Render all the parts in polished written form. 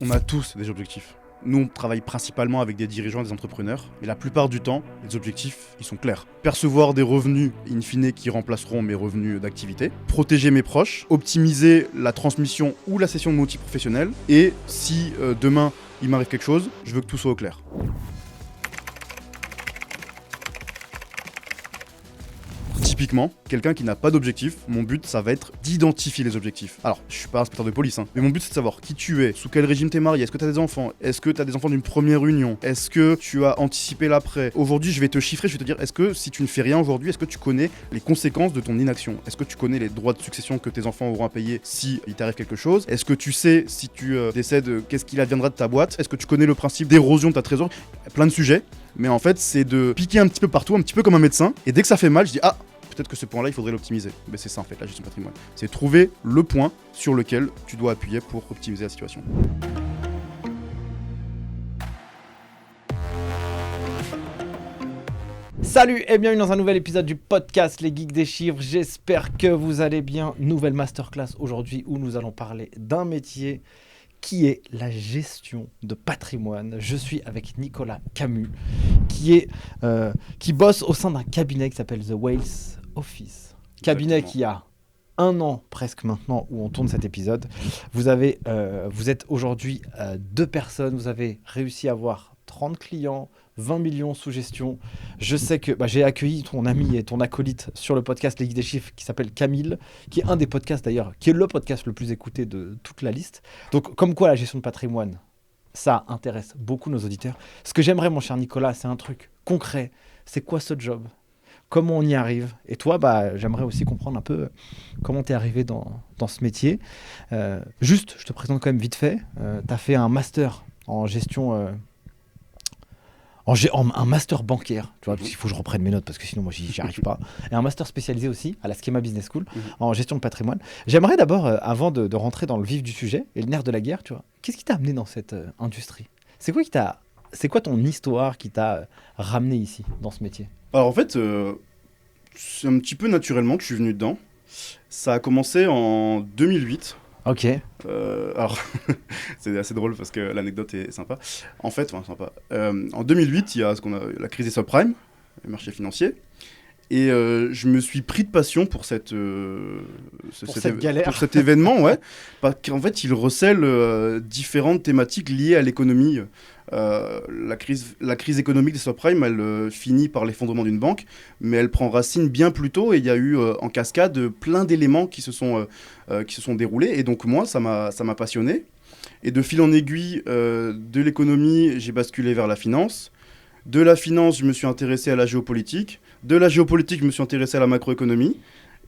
On a tous des objectifs. Nous, on travaille principalement avec des dirigeants et des entrepreneurs, mais la plupart du temps, les objectifs, ils sont clairs. Percevoir des revenus, in fine, qui remplaceront mes revenus d'activité, protéger mes proches, optimiser la transmission ou la cession de mon outil professionnel, et si demain, il m'arrive quelque chose, je veux que tout soit au clair. Typiquement, quelqu'un qui n'a pas d'objectif, mon but, ça va être d'identifier les objectifs. Alors, je suis pas inspecteur de police, mais mon but, c'est de savoir qui tu es, sous quel régime t'es marié, est-ce que t'as des enfants, est-ce que t'as des enfants d'une première union, est-ce que tu as anticipé l'après. Aujourd'hui, je vais te chiffrer, je vais te dire, est-ce que si tu ne fais rien aujourd'hui, est-ce que tu connais les conséquences de ton inaction? Est-ce que tu connais les droits de succession que tes enfants auront à payer si il t'arrive quelque chose? Est-ce que tu sais, si tu décèdes, qu'est-ce qu'il adviendra de ta boîte? Est-ce que tu connais le principe d'érosion de ta trésorerie? Plein de sujets, mais en fait, c'est de piquer un petit peu partout, un petit peu comme un médecin, et dès que ça fait mal, je dis, ah, peut-être que ce point-là, il faudrait l'optimiser. Mais c'est ça en fait, la gestion de patrimoine. C'est trouver le point sur lequel tu dois appuyer pour optimiser la situation. Salut et bienvenue dans un nouvel épisode du podcast Les Geeks des Chiffres. J'espère que vous allez bien. Nouvelle masterclass aujourd'hui où nous allons parler d'un métier qui est la gestion de patrimoine. Je suis avec Nicolas Camus qui bosse au sein d'un cabinet qui s'appelle The Wealth Office. Cabinet Exactement. qui a 1 an presque maintenant où on tourne cet épisode. Vous êtes aujourd'hui 2 personnes. Vous avez réussi à avoir 30 clients, 20 millions sous gestion. Je sais que j'ai accueilli ton ami et ton acolyte sur le podcast Les Geeks des Chiffres qui s'appelle Camille, qui est un des podcasts d'ailleurs, qui est le podcast le plus écouté de toute la liste. Donc comme quoi la gestion de patrimoine, ça intéresse beaucoup nos auditeurs. Ce que j'aimerais mon cher Nicolas, c'est un truc concret. C'est quoi ce job ? Comment on y arrive? Et toi, j'aimerais aussi comprendre un peu comment tu es arrivé dans ce métier. Juste, je te présente quand même vite fait. Tu as fait un master en gestion... un master bancaire, tu vois, parce qu'il faut que je reprenne mes notes parce que sinon moi j'y arrive pas. Et un master spécialisé aussi à la Schema Business School en gestion de patrimoine. J'aimerais d'abord, avant de rentrer dans le vif du sujet et le nerf de la guerre, tu vois, qu'est-ce qui t'a amené dans cette industrie? C'est quoi ton histoire qui t'a ramené ici, dans ce métier? Alors en fait, c'est un petit peu naturellement que je suis venu dedans. Ça a commencé en 2008. Ok. Alors, c'est assez drôle parce que l'anecdote est sympa. En fait, en 2008, il y a la crise des subprimes, les marchés financiers. Et je me suis pris de passion pour cette galère. pour cet événement, ouais. Parce qu'en fait, il recèle différentes thématiques liées à l'économie. La crise économique des subprimes, elle finit par l'effondrement d'une banque, mais elle prend racine bien plus tôt et il y a eu en cascade plein d'éléments qui se sont déroulés. Et donc moi, ça m'a passionné. Et de fil en aiguille, de l'économie, j'ai basculé vers la finance. De la finance, je me suis intéressé à la géopolitique. De la géopolitique, je me suis intéressé à la macroéconomie.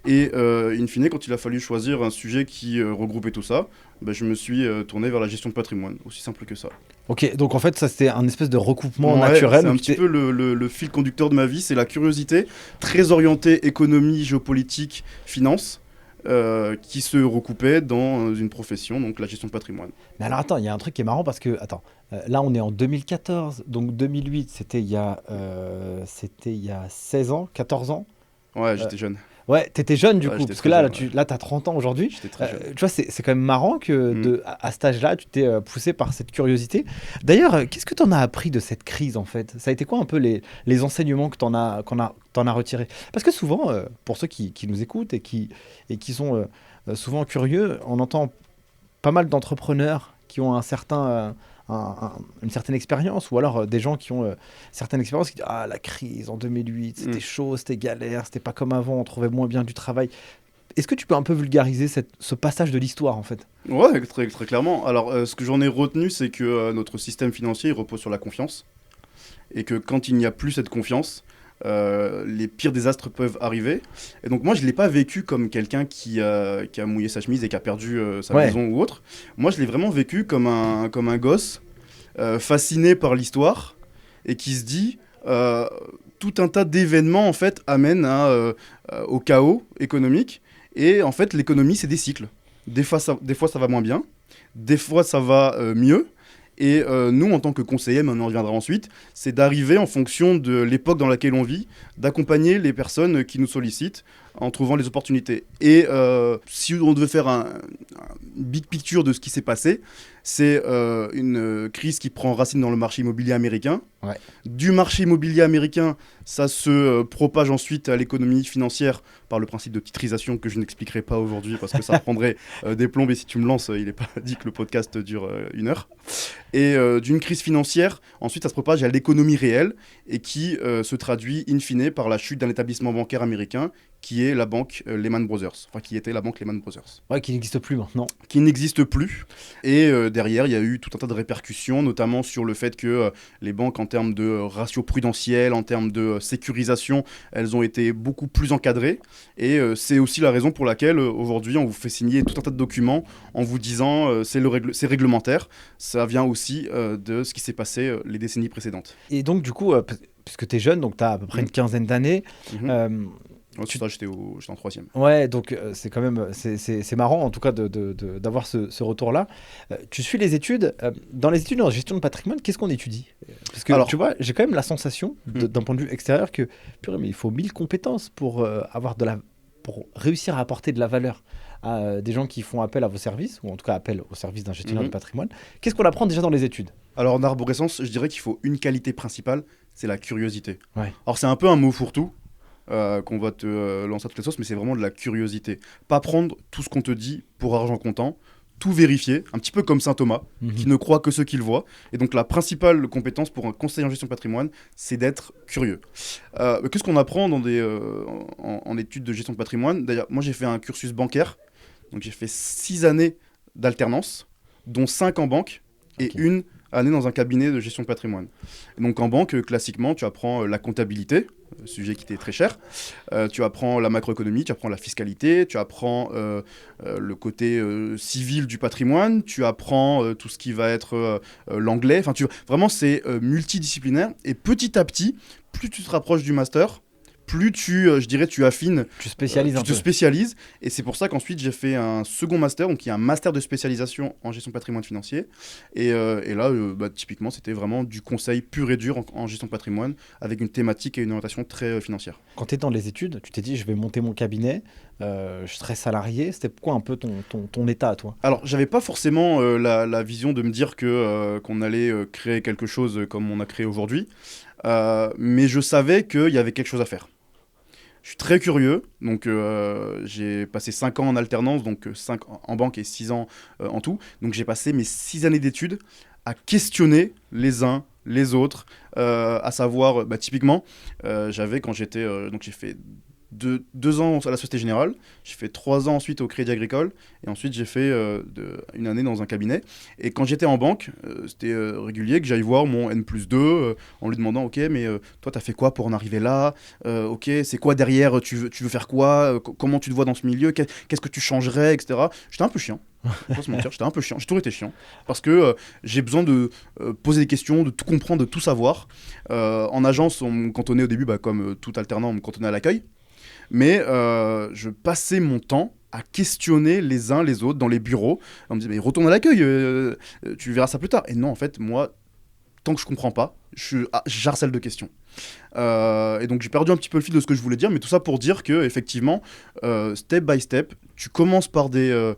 Et in fine, quand il a fallu choisir un sujet qui regroupait tout ça, je me suis tourné vers la gestion de patrimoine. Aussi simple que ça. Ok, donc en fait, ça c'était un espèce de recoupement Ouais, naturel. c'est un petit peu le fil conducteur de ma vie, c'est la curiosité, très orientée économie, géopolitique, finance, qui se recoupait dans une profession, donc la gestion de patrimoine. Mais alors attends, il y a un truc qui est marrant parce que, là on est en 2014, donc 2008 c'était il y a 16 ans, 14 ans. Ouais, j'étais jeune. Ouais, t'étais jeune du Ouais, coup, j'étais parce très que là, jeune, là t'as 30 ans aujourd'hui. J'étais très jeune. Tu vois, c'est quand même marrant que à cet âge-là, tu t'es poussé par cette curiosité. D'ailleurs, qu'est-ce que t'en as appris de cette crise en fait? Ça a été quoi un peu les enseignements que t'en as retirés? Parce que souvent, pour ceux qui nous écoutent et qui sont souvent curieux, on entend pas mal d'entrepreneurs qui ont une certaine expérience, ou alors des gens qui ont certaines expériences qui disent « Ah, la crise en 2008, c'était chaud, c'était galère, c'était pas comme avant, on trouvait moins bien du travail. » Est-ce que tu peux un peu vulgariser ce passage de l'histoire, en fait? Ouais, très, très clairement. Alors, ce que j'en ai retenu, c'est que notre système financier il repose sur la confiance. Et que quand il n'y a plus cette confiance, les pires désastres peuvent arriver. Et donc moi, je ne l'ai pas vécu comme quelqu'un qui a mouillé sa chemise et qui a perdu sa maison ou autre. Moi, je l'ai vraiment vécu comme un gosse fasciné par l'histoire et qui se dit tout un tas d'événements en fait amènent au chaos économique. Et en fait, l'économie, c'est des cycles. Des fois, ça va moins bien. Des fois, ça va mieux. Et nous, en tant que conseillers, mais on en reviendra ensuite, c'est d'arriver en fonction de l'époque dans laquelle on vit, d'accompagner les personnes qui nous sollicitent en trouvant les opportunités. Et si on devait faire un big picture de ce qui s'est passé, c'est une crise qui prend racine dans le marché immobilier américain. Ouais. Du marché immobilier américain, ça se propage ensuite à l'économie financière par le principe de titrisation que je n'expliquerai pas aujourd'hui parce que ça prendrait des plombes et si tu me lances, il n'est pas dit que le podcast dure 1 heure. Et d'une crise financière, ensuite ça se propage à l'économie réelle et qui se traduit in fine par la chute d'un établissement bancaire américain qui est la banque Lehman Brothers, enfin qui était la banque Lehman Brothers. Ouais, qui n'existe plus maintenant. Qui n'existe plus. Et derrière, il y a eu tout un tas de répercussions, notamment sur le fait que les banques, en termes de ratio prudentiel, en termes de sécurisation, elles ont été beaucoup plus encadrées. Et c'est aussi la raison pour laquelle, aujourd'hui, on vous fait signer tout un tas de documents en vous disant c'est réglementaire. Ça vient aussi de ce qui s'est passé les décennies précédentes. Et donc, du coup, puisque tu es jeune, donc tu as à peu près une quinzaine d'années, Ça, j'étais en 3e. Ouais, donc c'est quand même c'est marrant en tout cas d'avoir ce retour-là. Tu suis les études. Dans les études en gestion de patrimoine, qu'est-ce qu'on étudie? Parce que tu vois, j'ai quand même la sensation d'un point de vue extérieur que purée, mais il faut 1000 compétences pour pour réussir à apporter de la valeur à des gens qui font appel à vos services, ou en tout cas appel au service d'un gestionnaire de patrimoine. Qu'est-ce qu'on apprend déjà dans les études? Alors en arborescence, je dirais qu'il faut une qualité principale, c'est la curiosité. Ouais. Alors c'est un peu un mot fourre-tout. Qu'on va te lancer à toutes les sauces, mais c'est vraiment de la curiosité. Pas prendre tout ce qu'on te dit pour argent comptant, tout vérifier, un petit peu comme saint Thomas, qui ne croit que ce qu'il voit. Et donc la principale compétence pour un conseiller en gestion de patrimoine, c'est d'être curieux. Qu'est-ce qu'on apprend dans en études de gestion de patrimoine? D'ailleurs, moi j'ai fait un cursus bancaire, donc j'ai fait 6 années d'alternance, dont 5 en banque et 1 année dans un cabinet de gestion de patrimoine. Et donc en banque, classiquement, tu apprends la comptabilité, sujet qui était très cher. Tu apprends la macroéconomie, tu apprends la fiscalité, tu apprends le côté civil du patrimoine, tu apprends tout ce qui va être l'anglais. Enfin, vraiment, c'est multidisciplinaire. Et petit à petit, plus tu te rapproches du master, plus tu affines, tu spécialises tu te spécialises. Et c'est pour ça qu'ensuite, j'ai fait un second master, donc il y a un master de spécialisation en gestion de patrimoine financier. Et là, typiquement, c'était vraiment du conseil pur et dur en gestion de patrimoine, avec une thématique et une orientation très financière. Quand tu es dans les études, tu t'es dit, je vais monter mon cabinet, je serai salarié. C'était quoi un peu ton état à toi? Alors, j'avais pas forcément la vision de me dire qu'on allait créer quelque chose comme on a créé aujourd'hui. Mais je savais qu'il y avait quelque chose à faire. Je suis très curieux, donc j'ai passé 5 ans en alternance, donc 5 en banque et 6 ans en tout. Donc j'ai passé mes 6 années d'études à questionner les uns, les autres, à savoir, typiquement, quand j'étais, donc j'ai fait 2 ans à la Société Générale, j'ai fait 3 ans ensuite au Crédit Agricole, et ensuite j'ai fait 1 année dans un cabinet. Et quand j'étais en banque, c'était régulier que j'aille voir mon N+2 en lui demandant « Ok, mais toi, t'as fait quoi pour en arriver là ? Ok, c'est quoi derrière ? Tu veux faire quoi ? Comment tu te vois dans ce milieu ? Qu'est-ce que tu changerais ?» etc. J'étais un peu chiant. Faut pas se mentir, j'étais un peu chiant. J'ai toujours été chiant. Parce que j'ai besoin de poser des questions, de tout comprendre, de tout savoir. En agence, on me cantonnait au début, comme tout alternant, on me cantonnait à l'accueil. Mais je passais mon temps à questionner les uns les autres dans les bureaux. On me disait, mais retourne à l'accueil, tu verras ça plus tard. Et non, en fait, moi, tant que je comprends pas, j'harcèle de questions. Et donc j'ai perdu un petit peu le fil de ce que je voulais dire, mais tout ça pour dire que effectivement, step by step, tu commences par des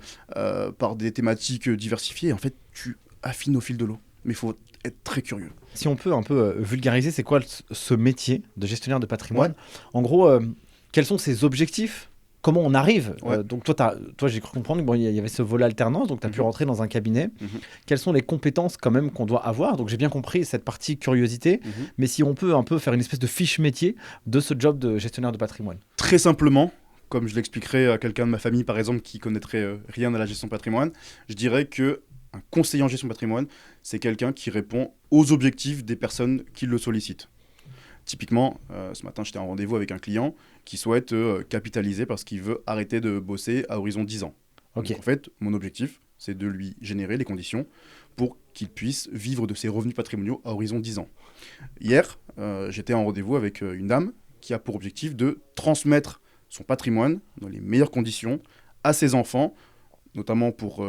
thématiques diversifiées, et en fait, tu affines au fil de l'eau. Mais il faut être très curieux. Si on peut un peu vulgariser, c'est quoi ce métier de gestionnaire de patrimoine? En gros, quels sont ses objectifs? Comment on arrive? Donc toi, j'ai cru comprendre qu'il y avait ce volet alternance, donc tu as pu rentrer dans un cabinet. Quelles sont les compétences quand même qu'on doit avoir? Donc j'ai bien compris cette partie curiosité, mais si on peut un peu faire une espèce de fiche métier de ce job de gestionnaire de patrimoine. Très simplement, comme je l'expliquerais à quelqu'un de ma famille par exemple qui connaîtrait rien à la gestion de patrimoine, je dirais que un conseiller en gestion de patrimoine, c'est quelqu'un qui répond aux objectifs des personnes qui le sollicitent. Typiquement, ce matin, j'étais en rendez-vous avec un client qui souhaite capitaliser parce qu'il veut arrêter de bosser à horizon 10 ans. Okay. Donc, en fait, mon objectif, c'est de lui générer les conditions pour qu'il puisse vivre de ses revenus patrimoniaux à horizon 10 ans. Hier, j'étais en rendez-vous avec une dame qui a pour objectif de transmettre son patrimoine dans les meilleures conditions à ses enfants, notamment pour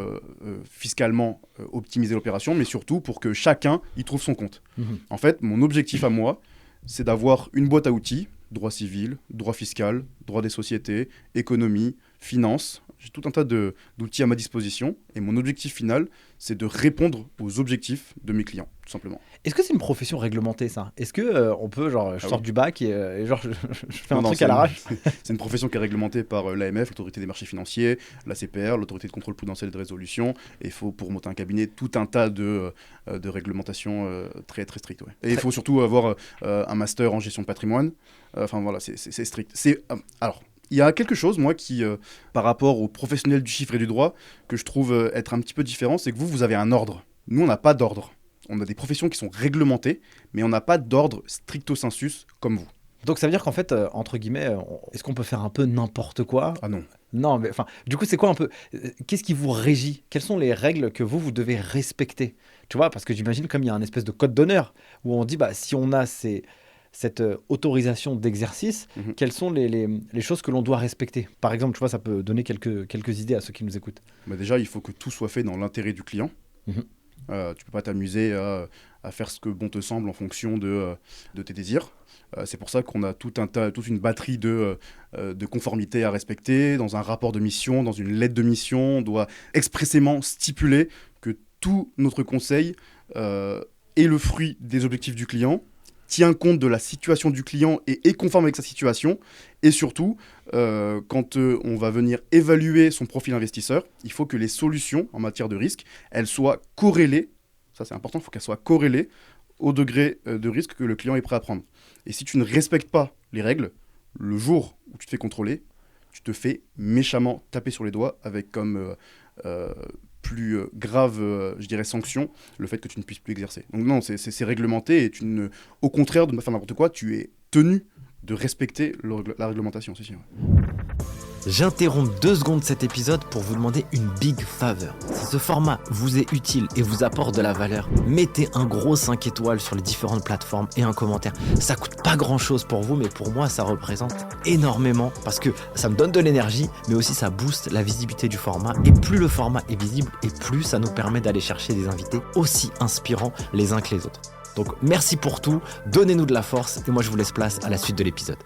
fiscalement optimiser l'opération, mais surtout pour que chacun y trouve son compte. En fait, mon objectif à moi, c'est d'avoir une boîte à outils droit civil, droit fiscal, droit des sociétés, économie, finance. J'ai tout un tas d'outils à ma disposition et mon objectif final, c'est de répondre aux objectifs de mes clients, tout simplement. Est-ce que c'est une profession réglementée, ça? Est-ce que on peut, genre, je sors du bac et genre, je fais un truc à l'arrache? C'est une profession qui est réglementée par l'AMF, l'autorité des marchés financiers, la CPR, l'autorité de contrôle prudentiel et de résolution. Et il faut, pour monter un cabinet, tout un tas de réglementations très, très strictes. Ouais. Et il faut surtout avoir un master en gestion de patrimoine. Enfin voilà, c'est strict. Alors, il y a quelque chose, moi, qui, par rapport aux professionnels du chiffre et du droit, que je trouve être un petit peu différent, c'est que vous avez un ordre. Nous, on n'a pas d'ordre. On a des professions qui sont réglementées, mais on n'a pas d'ordre stricto sensus comme vous. Donc ça veut dire qu'en fait, entre guillemets, est-ce qu'on peut faire un peu n'importe quoi? Ah non. Non, mais enfin, du coup, c'est quoi un peu... Qu'est-ce qui vous régit? Quelles sont les règles que vous devez respecter? Tu vois, parce que j'imagine comme il y a un espèce de code d'honneur, où on dit, bah, si on a cette autorisation d'exercice, quelles sont les choses que l'on doit respecter? Par exemple, tu vois, ça peut donner quelques idées à ceux qui nous écoutent. Bah déjà, il faut que tout soit fait dans l'intérêt du client. Tu peux pas t'amuser à faire ce que bon te semble en fonction de tes désirs. C'est pour ça qu'on a toute une batterie de conformités à respecter. Dans un rapport de mission, dans une lettre de mission, on doit expressément stipuler que tout notre conseil est le fruit des objectifs du client, tient compte de la situation du client et est conforme avec sa situation. Et surtout, quand on va venir évaluer son profil investisseur, il faut que les solutions en matière de risque, elles soient corrélées, ça c'est important, il faut qu'elles soient corrélées au degré de risque que le client est prêt à prendre. Et si tu ne respectes pas les règles, le jour où tu te fais contrôler, tu te fais méchamment taper sur les doigts avec comme plus grave, je dirais, sanction, le fait que tu ne puisses plus exercer. Donc non, c'est réglementé et au contraire de ne pas faire n'importe quoi, tu es tenu de respecter la réglementation. C'est sûr. J'interromps 2 secondes cet épisode pour vous demander une big favor. Si ce format vous est utile et vous apporte de la valeur, mettez un gros 5 étoiles sur les différentes plateformes et un commentaire. Ça coûte pas grand chose pour vous, mais pour moi ça représente énormément parce que ça me donne de l'énergie, mais aussi ça booste la visibilité du format. Et plus le format est visible, et plus ça nous permet d'aller chercher des invités aussi inspirants les uns que les autres. Donc merci pour tout, donnez-nous de la force et moi je vous laisse place à la suite de l'épisode.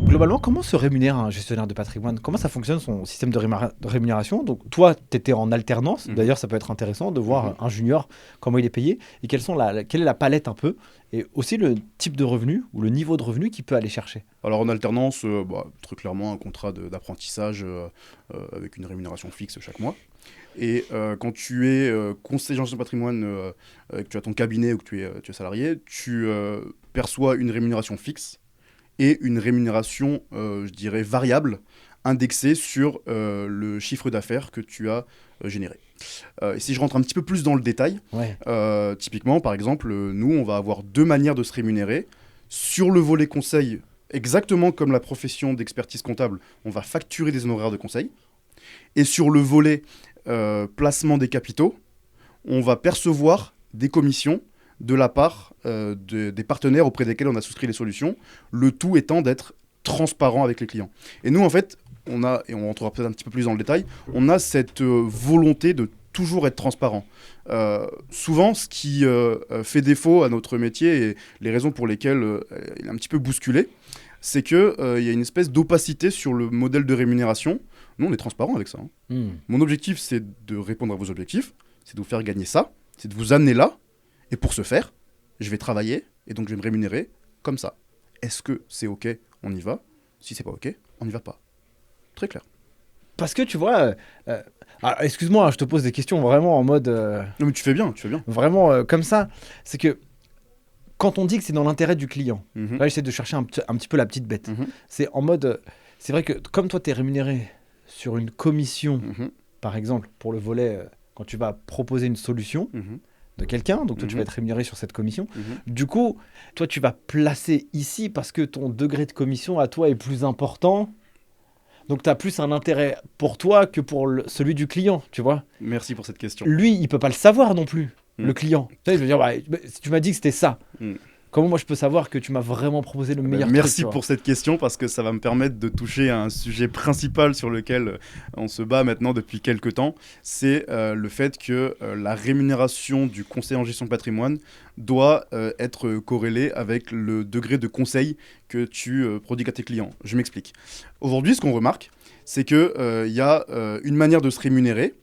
Globalement, comment se rémunère un gestionnaire de patrimoine? Comment ça fonctionne son système de rémunération? Donc toi, tu étais en alternance, d'ailleurs ça peut être intéressant de voir un junior, comment il est payé, et quelle est la palette un peu, et aussi le type de revenu ou le niveau de revenu qu'il peut aller chercher. Alors en alternance, très clairement un contrat d'apprentissage avec une rémunération fixe chaque mois. Et quand tu es conseiller en gestion de patrimoine, que tu as ton cabinet ou que tu es salarié, tu perçois une rémunération fixe et une rémunération, je dirais, variable, indexée sur le chiffre d'affaires que tu as généré. Et si je rentre un petit peu plus dans le détail, typiquement, par exemple, nous, on va avoir 2 manières de se rémunérer. Sur le volet conseil, exactement comme la profession d'expertise comptable, on va facturer des honoraires de conseil. Et sur le volet placement des capitaux, on va percevoir des commissions de la part des partenaires auprès desquels on a souscrit les solutions, le tout étant d'être transparent avec les clients. Et nous, en fait, et on rentrera peut-être un petit peu plus dans le détail, on a cette volonté de toujours être transparent. Souvent, ce qui fait défaut à notre métier et les raisons pour lesquelles il est un petit peu bousculé, c'est qu'il y a une espèce d'opacité sur le modèle de rémunération. Nous, on est transparent avec ça. Mon objectif, c'est de répondre à vos objectifs, c'est de vous faire gagner ça, c'est de vous amener là. Et pour ce faire, je vais travailler et donc je vais me rémunérer comme ça. Est-ce que c'est OK? On y va. Si c'est pas OK, on n'y va pas. Très clair. Parce que tu vois, excuse-moi, je te pose des questions vraiment en mode... Non mais tu fais bien. Vraiment comme ça. C'est que quand on dit que c'est dans l'intérêt du client, là j'essaie de chercher un petit peu la petite bête. C'est en mode... C'est vrai que comme toi tu es rémunéré sur une commission, par exemple, pour le volet, quand tu vas proposer une solution... de quelqu'un, donc toi tu vas être rémunéré sur cette commission. Du coup, toi tu vas placer ici parce que ton degré de commission à toi est plus important. Donc tu as plus un intérêt pour toi que pour celui du client, tu vois. Merci pour cette question. Lui, il peut pas le savoir non plus, le client. Tu sais, je veux dire, si tu m'as dit que c'était ça, Comment moi je peux savoir que tu m'as vraiment proposé le meilleur truc, Merci tu vois. pour cette question parce que ça va me permettre de toucher à un sujet principal sur lequel on se bat maintenant depuis quelques temps. C'est le fait que la rémunération du conseiller en gestion de patrimoine doit être corrélée avec le degré de conseil que tu prodigues à tes clients. Je m'explique. Aujourd'hui, ce qu'on remarque, c'est qu'il y a une manière de se rémunérer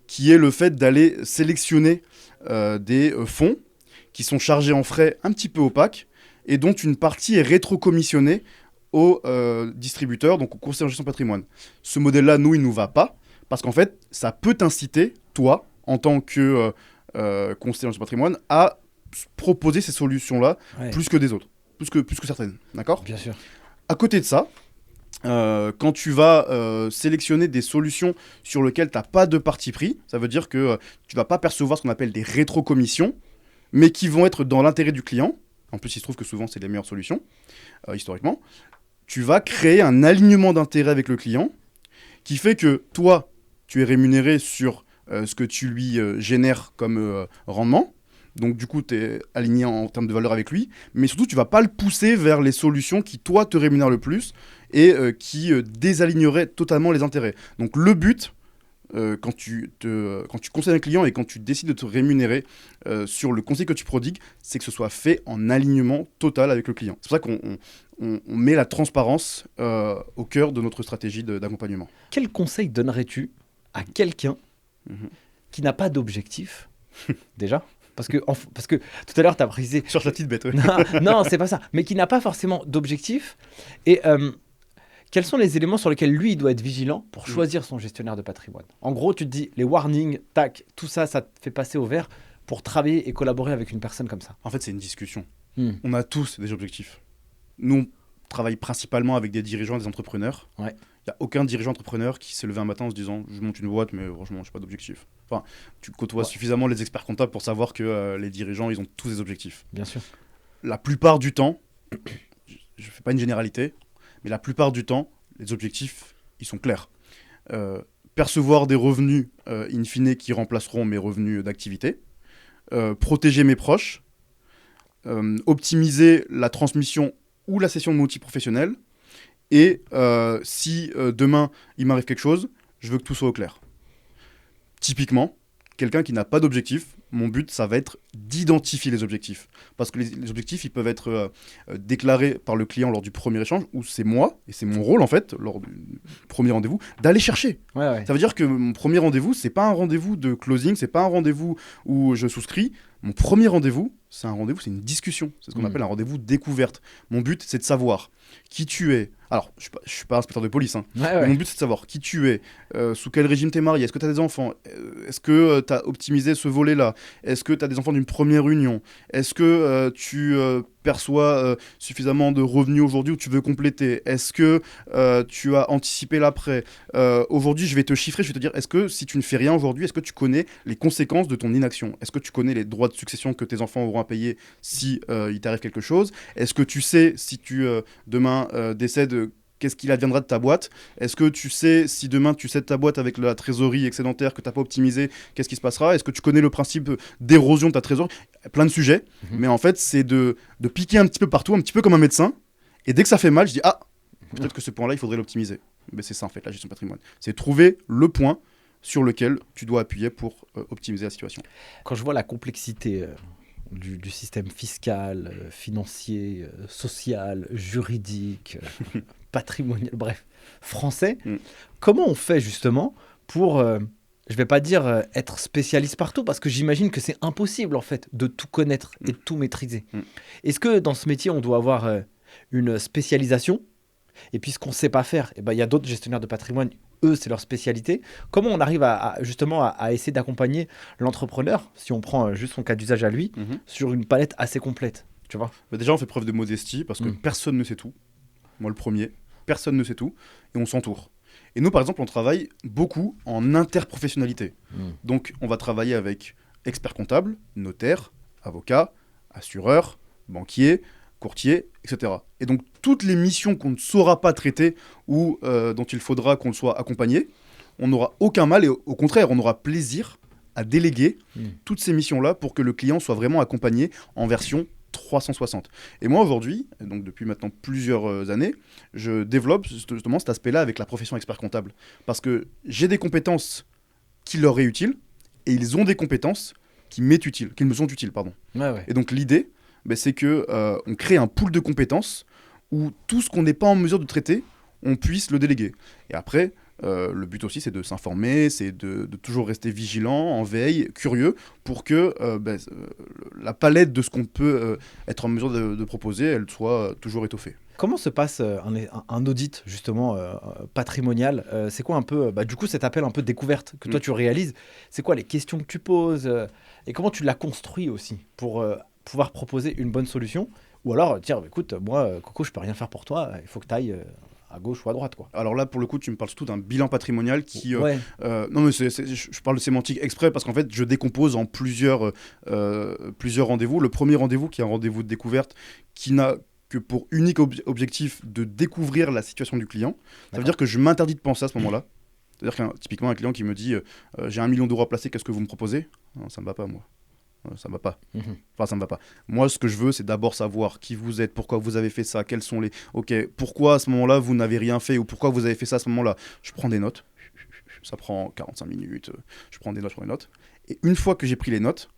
qui est le fait d'aller sélectionner des fonds qui sont chargés en frais un petit peu opaques et dont une partie est rétrocommissionnée aux distributeurs, donc aux conseillers en gestion de patrimoine. Ce modèle-là, nous, il ne nous va pas, parce qu'en fait, ça peut t'inciter, toi, en tant que conseiller en gestion de patrimoine, à proposer ces solutions-là Ouais. plus que des autres, plus que certaines, d'accord ? Bien sûr. À côté de ça, quand tu vas sélectionner des solutions sur lesquelles tu n'as pas de parti pris, ça veut dire que tu ne vas pas percevoir ce qu'on appelle des rétrocommissions, mais qui vont être dans l'intérêt du client. En plus, il se trouve que souvent, c'est les meilleures solutions, historiquement. Tu vas créer un alignement d'intérêt avec le client qui fait que toi, tu es rémunéré sur ce que tu lui génères comme rendement. Donc, du coup, tu es aligné en termes de valeur avec lui. Mais surtout, tu ne vas pas le pousser vers les solutions qui, toi, te rémunèrent le plus et qui désaligneraient totalement les intérêts. Donc, le but, quand tu conseilles un client et quand tu décides de te rémunérer sur le conseil que tu prodigues, c'est que ce soit fait en alignement total avec le client. C'est pour ça qu'on met la transparence au cœur de notre stratégie d'accompagnement. Quel conseil donnerais-tu à quelqu'un qui n'a pas d'objectif déjà parce que tout à l'heure, tu as précisé... Cherche la petite bête, ouais. Non, c'est pas ça. Mais qui n'a pas forcément d'objectif. Et quels sont les éléments sur lesquels lui, il doit être vigilant pour choisir son gestionnaire de patrimoine ? En gros, tu te dis, les warnings, tac, tout ça, ça te fait passer au vert pour travailler et collaborer avec une personne comme ça. En fait, c'est une discussion. Hmm. On a tous des objectifs. Nous, on travaille principalement avec des dirigeants et des entrepreneurs. Ouais. Il n'y a aucun dirigeant entrepreneur qui s'est levé un matin en se disant « je monte une boîte, mais franchement, je n'ai pas d'objectif ». Enfin, tu côtoies suffisamment les experts comptables pour savoir que les dirigeants, ils ont tous des objectifs. Bien sûr. La plupart du temps, je ne fais pas une généralité, mais la plupart du temps, les objectifs, ils sont clairs. Percevoir des revenus, in fine, qui remplaceront mes revenus d'activité. Protéger mes proches. Optimiser la transmission ou la cession de mon outil professionnel. Et si demain, il m'arrive quelque chose, je veux que tout soit au clair. Typiquement, quelqu'un qui n'a pas d'objectif, mon but, ça va être d'identifier les objectifs. Parce que les objectifs, ils peuvent être déclarés par le client lors du premier échange, ou c'est moi, et c'est mon rôle en fait, lors du premier rendez-vous, d'aller chercher. Ouais. Ça veut dire que mon premier rendez-vous, c'est pas un rendez-vous de closing, c'est pas un rendez-vous où je souscris. Mon premier rendez-vous, c'est un rendez-vous, c'est une discussion. C'est ce qu'on appelle un rendez-vous découverte. Mon but, c'est de savoir qui tu es. Alors, je suis pas inspecteur de police, hein. Mais mon but, c'est de savoir qui tu es, sous quel régime t'es marié, est-ce que tu as des enfants, est-ce que tu as optimisé ce volet-là, est-ce que tu as des enfants d'une première union, est-ce que tu perçois suffisamment de revenus aujourd'hui ou tu veux compléter, est-ce que tu as anticipé l'après. Aujourd'hui, je vais te chiffrer, je vais te dire, est-ce que si tu ne fais rien aujourd'hui, est-ce que tu connais les conséquences de ton inaction ? Est-ce que tu connais les droits de succession que tes enfants auront à payer si il t'arrive quelque chose ? Est-ce que tu sais si tu demain décèdes, qu'est-ce qu'il adviendra de ta boîte ? Est-ce que tu sais si demain tu cèdes ta boîte avec la trésorerie excédentaire que tu n'as pas optimisée, qu'est-ce qui se passera ? Est-ce que tu connais le principe d'érosion de ta trésorerie ? Plein de sujets, mais en fait c'est de piquer un petit peu partout, un petit peu comme un médecin, et dès que ça fait mal, je dis « Ah, peut-être que ce point-là, il faudrait l'optimiser ». Mais c'est ça en fait, la gestion de patrimoine. C'est trouver le point sur lequel tu dois appuyer pour optimiser la situation. Quand je vois la complexité du système fiscal, financier, social, juridique, patrimonial, bref, français, comment on fait justement pour, je vais pas dire être spécialiste partout, parce que j'imagine que c'est impossible en fait de tout connaître et de tout maîtriser. Est-ce que dans ce métier, on doit avoir une spécialisation ? Et puis ce qu'on ne sait pas faire, il y a d'autres gestionnaires de patrimoine, eux, c'est leur spécialité. Comment on arrive justement à essayer d'accompagner l'entrepreneur, si on prend juste son cas d'usage à lui, sur une palette assez complète, tu vois ? Déjà, on fait preuve de modestie parce que personne ne sait tout. Moi, le premier, personne ne sait tout et on s'entoure. Et nous, par exemple, on travaille beaucoup en interprofessionnalité. Donc, on va travailler avec experts comptables, notaires, avocats, assureurs, banquiers, courtiers, etc. Et donc, toutes les missions qu'on ne saura pas traiter ou dont il faudra qu'on soit accompagné, on n'aura aucun mal et au contraire, on aura plaisir à déléguer toutes ces missions-là pour que le client soit vraiment accompagné en version 360. Et moi aujourd'hui, donc depuis maintenant plusieurs années, je développe justement cet aspect-là avec la profession expert comptable. Parce que j'ai des compétences qui leur est utiles, et ils ont des compétences qui me sont utiles, pardon. Ouais. Et donc l'idée, c'est que on crée un pool de compétences où tout ce qu'on n'est pas en mesure de traiter, on puisse le déléguer. Et après, le but aussi, c'est de s'informer, c'est de toujours rester vigilant, en veille, curieux, pour que la palette de ce qu'on peut être en mesure de proposer, elle soit toujours étoffée. Comment se passe un audit justement patrimonial C'est quoi un peu, du coup, cet appel un peu de découverte que toi tu réalises? C'est quoi les questions que tu poses et comment tu l'as construit aussi pour pouvoir proposer une bonne solution? Ou alors dire, écoute, moi, Coco, je peux rien faire pour toi, il faut que tu ailles à gauche ou à droite, quoi. Alors là, pour le coup, tu me parles surtout d'un bilan patrimonial qui... Ouais. non, mais je parle de sémantique exprès parce qu'en fait, je décompose en plusieurs rendez-vous. Le premier rendez-vous, qui est un rendez-vous de découverte, qui n'a que pour unique objectif de découvrir la situation du client. Ça veut dire que je m'interdis de penser à ce moment-là. C'est-à-dire typiquement un client qui me dit j'ai 1 million d'euros à placer, qu'est-ce que vous me proposez? Non, ça me va pas, moi. Ça me va pas. Enfin, ça me va pas. Moi, ce que je veux, c'est d'abord savoir qui vous êtes, pourquoi vous avez fait ça, quels sont les... Ok, pourquoi à ce moment-là, vous n'avez rien fait, ou pourquoi vous avez fait ça à ce moment-là. Je prends des notes. Ça prend 45 minutes. Je prends des notes. Et une fois que j'ai pris les notes,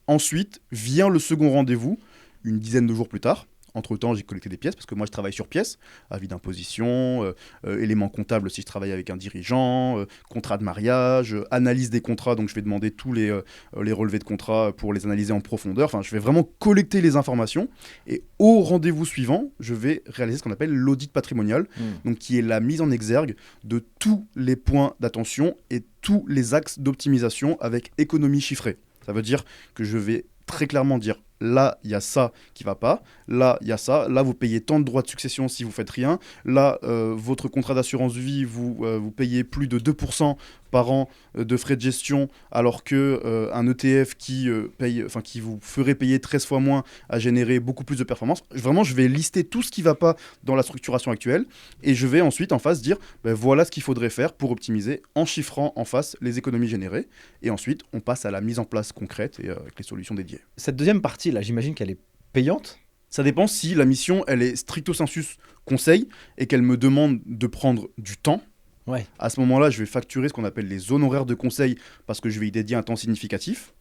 ensuite vient le second rendez-vous, une dizaine de jours plus tard. Entre-temps, j'ai collecté des pièces, parce que moi, je travaille sur pièces, avis d'imposition, éléments comptables si je travaille avec un dirigeant, contrat de mariage, analyse des contrats, donc je vais demander tous les relevés de contrat pour les analyser en profondeur. Enfin, je vais vraiment collecter les informations, et au rendez-vous suivant, je vais réaliser ce qu'on appelle l'audit patrimonial, donc qui est la mise en exergue de tous les points d'attention et tous les axes d'optimisation avec économie chiffrée. Ça veut dire que je vais très clairement dire là, il y a ça qui va pas, là, il y a ça, là, vous payez tant de droits de succession si vous faites rien, là, votre contrat d'assurance vie, vous payez plus de 2% par an de frais de gestion, alors que un ETF qui vous ferait payer 13 fois moins a généré beaucoup plus de performance. Vraiment, je vais lister tout ce qui va pas dans la structuration actuelle, et je vais ensuite en face dire, voilà ce qu'il faudrait faire pour optimiser en chiffrant en face les économies générées, et ensuite, on passe à la mise en place concrète et avec les solutions dédiées. Cette deuxième partie, là, j'imagine qu'elle est payante. Ça dépend si la mission, elle est stricto sensus conseil et qu'elle me demande de prendre du temps. Ouais. À ce moment-là, je vais facturer ce qu'on appelle les honoraires de conseil parce que je vais y dédier un temps significatif.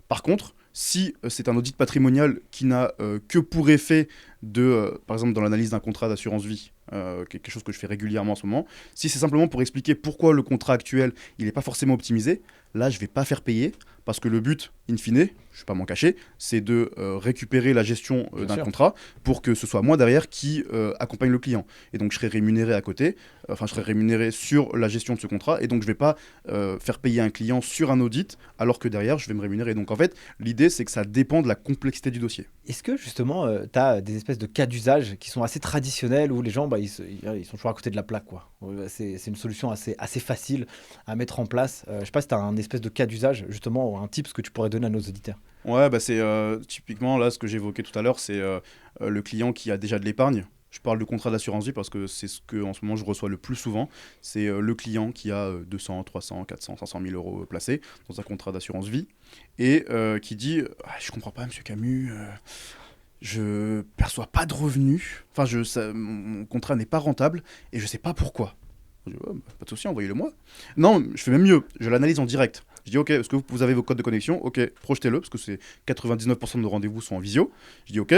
Par contre, si c'est un audit patrimonial qui n'a que pour effet de, par exemple dans l'analyse d'un contrat d'assurance vie, quelque chose que je fais régulièrement en ce moment, si c'est simplement pour expliquer pourquoi le contrat actuel il n'est pas forcément optimisé, là je ne vais pas faire payer parce que le but, in fine, je ne vais pas m'en cacher, c'est de récupérer la gestion d'un contrat pour que ce soit moi derrière qui accompagne le client. Et donc je serai rémunéré à côté, je serai rémunéré sur la gestion de ce contrat et donc je ne vais pas faire payer un client sur un audit alors que derrière je vais me rémunérer. Donc en fait, l'idée c'est que ça dépend de la complexité du dossier. Est-ce que justement, tu as des espèces de cas d'usage qui sont assez traditionnels où les gens, ils sont toujours à côté de la plaque, quoi. C'est une solution assez facile à mettre en place. Je ne sais pas si tu as un espèce de cas d'usage, justement, ou un tips que tu pourrais donner à nos auditeurs. Ouais, c'est typiquement là ce que j'évoquais tout à l'heure, c'est le client qui a déjà de l'épargne. Je parle de contrat d'assurance vie parce que c'est ce que en ce moment je reçois le plus souvent. C'est le client qui a 200, 300, 400, 500 000 euros placés dans un contrat d'assurance vie et qui dit je comprends pas, monsieur Camus, je perçois pas de revenus, mon contrat n'est pas rentable et je sais pas pourquoi. Je dis, pas de souci, envoyez-le moi. Non, je fais même mieux, je l'analyse en direct. Je dis ok, est-ce que vous avez vos codes de connexion? Ok, projetez-le, parce que c'est 99% de nos rendez-vous sont en visio. Je dis ok,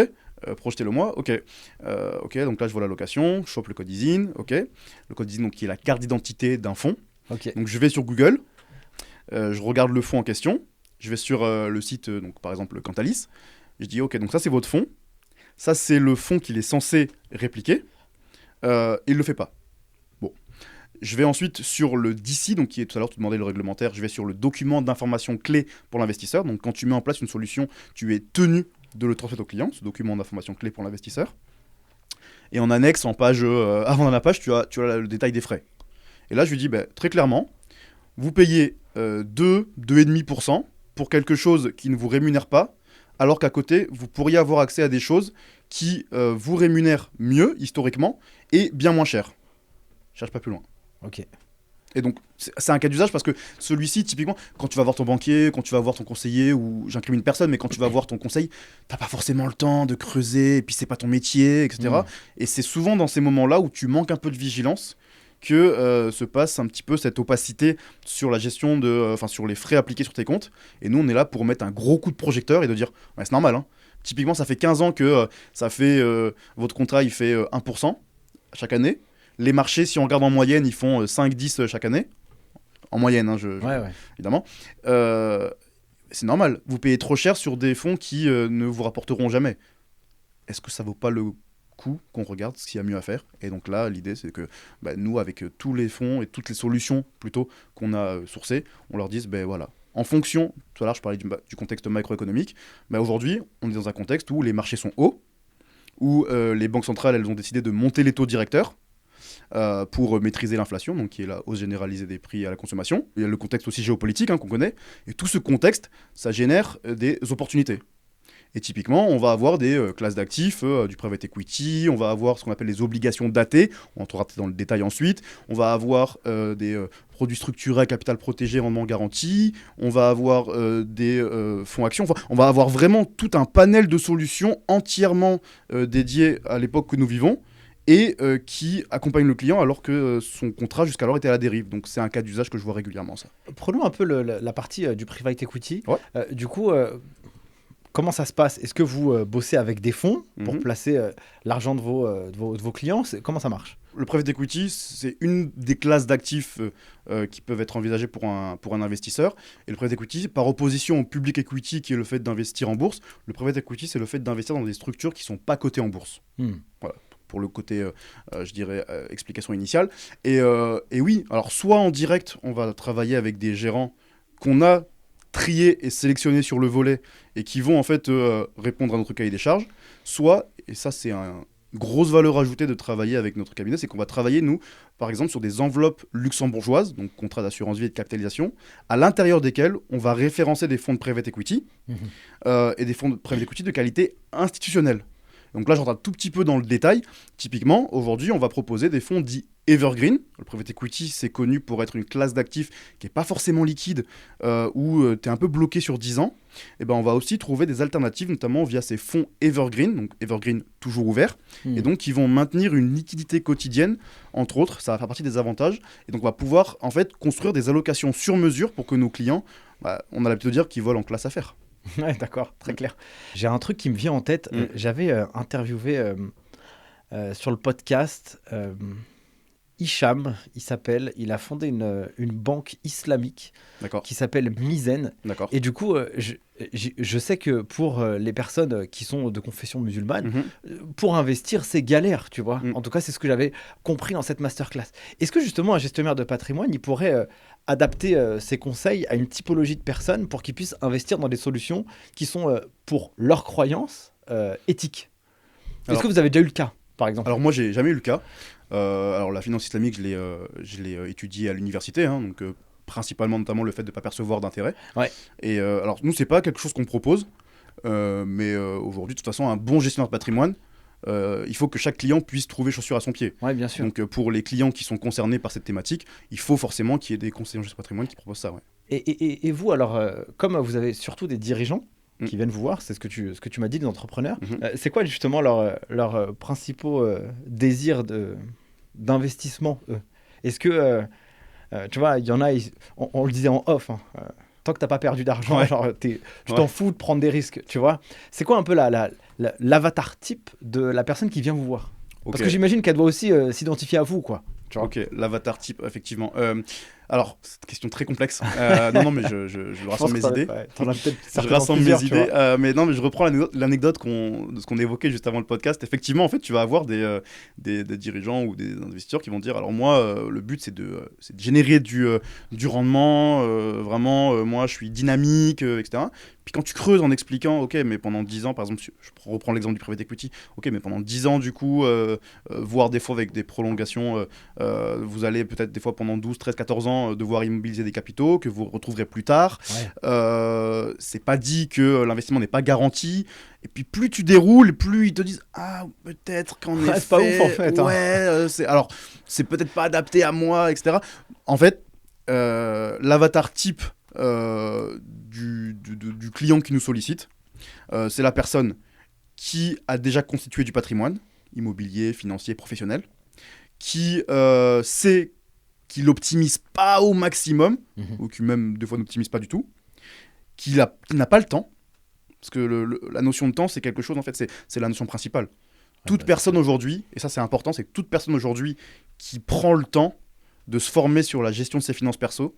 projetez-le moi, ok, donc là je vois la location, je chope le code ISIN, ok, le code ISIN donc, qui est la carte d'identité d'un fonds. Okay. Donc je vais sur Google, je regarde le fonds en question, je vais sur le site, donc par exemple Cantalis, je dis ok, donc ça c'est votre fonds, ça c'est le fonds qu'il est censé répliquer, il le fait pas. Je vais ensuite sur le DICI, donc qui est tout à l'heure, tu demandais le réglementaire, je vais sur le document d'information clé pour l'investisseur. Donc quand tu mets en place une solution, tu es tenu de le transmettre au client, ce document d'information clé pour l'investisseur. Et en annexe, en page, avant dans la page, tu as le détail des frais. Et là, je lui dis très clairement, vous payez 2,5% pour quelque chose qui ne vous rémunère pas, alors qu'à côté, vous pourriez avoir accès à des choses qui vous rémunèrent mieux, historiquement, et bien moins cher. Je cherche pas plus loin. Ok. Et donc, c'est un cas d'usage parce que celui-ci, typiquement, quand tu vas voir ton banquier, quand tu vas voir ton conseiller, ou j'incrimine personne, mais quand tu vas voir ton conseil, t'as pas forcément le temps de creuser, et puis c'est pas ton métier, etc. Et c'est souvent dans ces moments-là où tu manques un peu de vigilance que se passe un petit peu cette opacité sur la gestion sur les frais appliqués sur tes comptes. Et nous, on est là pour mettre un gros coup de projecteur et de dire, ouais, c'est normal, hein. Typiquement, ça fait 15 ans que votre contrat, il fait 1% chaque année. Les marchés, si on regarde en moyenne, ils font 5-10 chaque année. En moyenne, hein, évidemment. C'est normal. Vous payez trop cher sur des fonds qui ne vous rapporteront jamais. Est-ce que ça vaut pas le coup qu'on regarde ce qu'il y a mieux à faire? Et donc là, l'idée, c'est que nous, avec tous les fonds et toutes les solutions plutôt qu'on a sourcées, on leur dise, voilà, en fonction, tout à l'heure, je parlais du contexte macroéconomique, aujourd'hui, on est dans un contexte où les marchés sont hauts, où les banques centrales, elles ont décidé de monter les taux directeurs, pour maîtriser l'inflation, donc qui est la hausse généralisée des prix à la consommation. Il y a le contexte aussi géopolitique qu'on connaît, et tout ce contexte, ça génère des opportunités. Et typiquement, on va avoir des classes d'actifs, du private equity, on va avoir ce qu'on appelle les obligations datées, on entrera dans le détail ensuite, on va avoir des produits structurés à capital protégé, rendement garanti, on va avoir des fonds actions, enfin, on va avoir vraiment tout un panel de solutions entièrement dédiées à l'époque que nous vivons, et qui accompagne le client alors que son contrat jusqu'alors était à la dérive. Donc c'est un cas d'usage que je vois régulièrement, ça. Prenons un peu la partie du private equity. Ouais. Du coup, comment ça se passe? Est-ce que vous bossez avec des fonds pour placer l'argent de vos clients? Comment ça marche? Le private equity, c'est une des classes d'actifs qui peuvent être envisagées pour un investisseur. Et le private equity, par opposition au public equity, qui est le fait d'investir en bourse, le private equity, c'est le fait d'investir dans des structures qui ne sont pas cotées en bourse. Voilà. Pour le côté, explication initiale. Et oui, alors soit en direct, on va travailler avec des gérants qu'on a triés et sélectionnés sur le volet et qui vont en fait répondre à notre cahier des charges, soit, et ça c'est une grosse valeur ajoutée de travailler avec notre cabinet, c'est qu'on va travailler, nous, par exemple, sur des enveloppes luxembourgeoises, donc contrats d'assurance vie et de capitalisation, à l'intérieur desquels on va référencer des fonds de private equity et des fonds de private equity de qualité institutionnelle. Donc là, j'entre un tout petit peu dans le détail. Typiquement, aujourd'hui, on va proposer des fonds dits evergreen. Le private equity, c'est connu pour être une classe d'actifs qui n'est pas forcément liquide, où tu es un peu bloqué sur 10 ans. Et on va aussi trouver des alternatives, notamment via ces fonds evergreen, donc evergreen toujours ouvert, et donc qui vont maintenir une liquidité quotidienne, entre autres. Ça va faire partie des avantages. Et donc, on va pouvoir en fait construire des allocations sur mesure pour que nos clients, on a l'habitude de dire qu'ils volent en classe affaires. Ouais, d'accord, très clair. J'ai un truc qui me vient en tête. J'avais interviewé sur le podcast Hicham, il a fondé une banque islamique qui s'appelle Mizen. D'accord. Et du coup, je sais que pour les personnes qui sont de confession musulmane, pour investir, c'est galère, tu vois. En tout cas, c'est ce que j'avais compris dans cette masterclass. Est-ce que justement, un gestionnaire de patrimoine, il pourrait adapter ses conseils à une typologie de personnes pour qu'ils puissent investir dans des solutions qui sont, pour leurs croyances, éthiques? Est-ce que vous avez déjà eu le cas, par exemple? Alors moi, j'ai jamais eu le cas. Alors la finance islamique, je l'ai étudiée à l'université, donc principalement notamment le fait de ne pas percevoir d'intérêt. Ouais. Et alors nous, c'est pas quelque chose qu'on propose, mais aujourd'hui, de toute façon, un bon gestionnaire de patrimoine, il faut que chaque client puisse trouver chaussure à son pied. Ouais, bien sûr. Donc pour les clients qui sont concernés par cette thématique, il faut forcément qu'il y ait des conseillers en gestion de patrimoine qui proposent ça. Ouais. Et vous, alors, comme vous avez surtout des dirigeants qui viennent vous voir, c'est ce que tu m'as dit, des entrepreneurs, c'est quoi justement leurs principaux désirs d'investissement, eux? Est-ce que, tu vois, il y en a, on le disait en off, tant que tu n'as pas perdu d'argent, genre, tu t'en fous de prendre des risques, tu vois. C'est quoi un peu l'avatar type de la personne qui vient vous voir? Parce que j'imagine qu'elle doit aussi s'identifier à vous, quoi. Ok, l'avatar type, effectivement. Alors, c'est une question très complexe. Non, mais je rassemble mes idées. Je rassemble mes idées. Mais non, mais je reprends l'anecdote de ce qu'on évoquait juste avant le podcast. Effectivement, en fait, tu vas avoir des dirigeants ou des investisseurs qui vont dire, alors moi, le but, c'est de générer du rendement. Vraiment, moi, je suis dynamique, etc. Puis quand tu creuses en expliquant, ok, mais pendant 10 ans, par exemple, je reprends l'exemple du private equity, ok, mais pendant 10 ans, du coup, voire des fois avec des prolongations, vous allez peut-être des fois pendant 12, 13, 14 ans forcément devoir immobiliser des capitaux que vous retrouverez plus tard. C'est pas dit que l'investissement n'est pas garanti. Et puis plus tu déroules, plus ils te disent ah peut-être qu'en effet, c'est pas ouf en fait. Alors c'est peut-être pas adapté à moi, etc. En fait, l'avatar type du client qui nous sollicite, c'est la personne qui a déjà constitué du patrimoine immobilier, financier, professionnel, qui sait qu'il n'optimise pas au maximum, ou qui même des fois n'optimise pas du tout, qui n'a pas le temps, parce que la notion de temps, c'est quelque chose, en fait, c'est la notion principale. Toute personne aujourd'hui, et ça c'est important, c'est que toute personne aujourd'hui qui prend le temps de se former sur la gestion de ses finances perso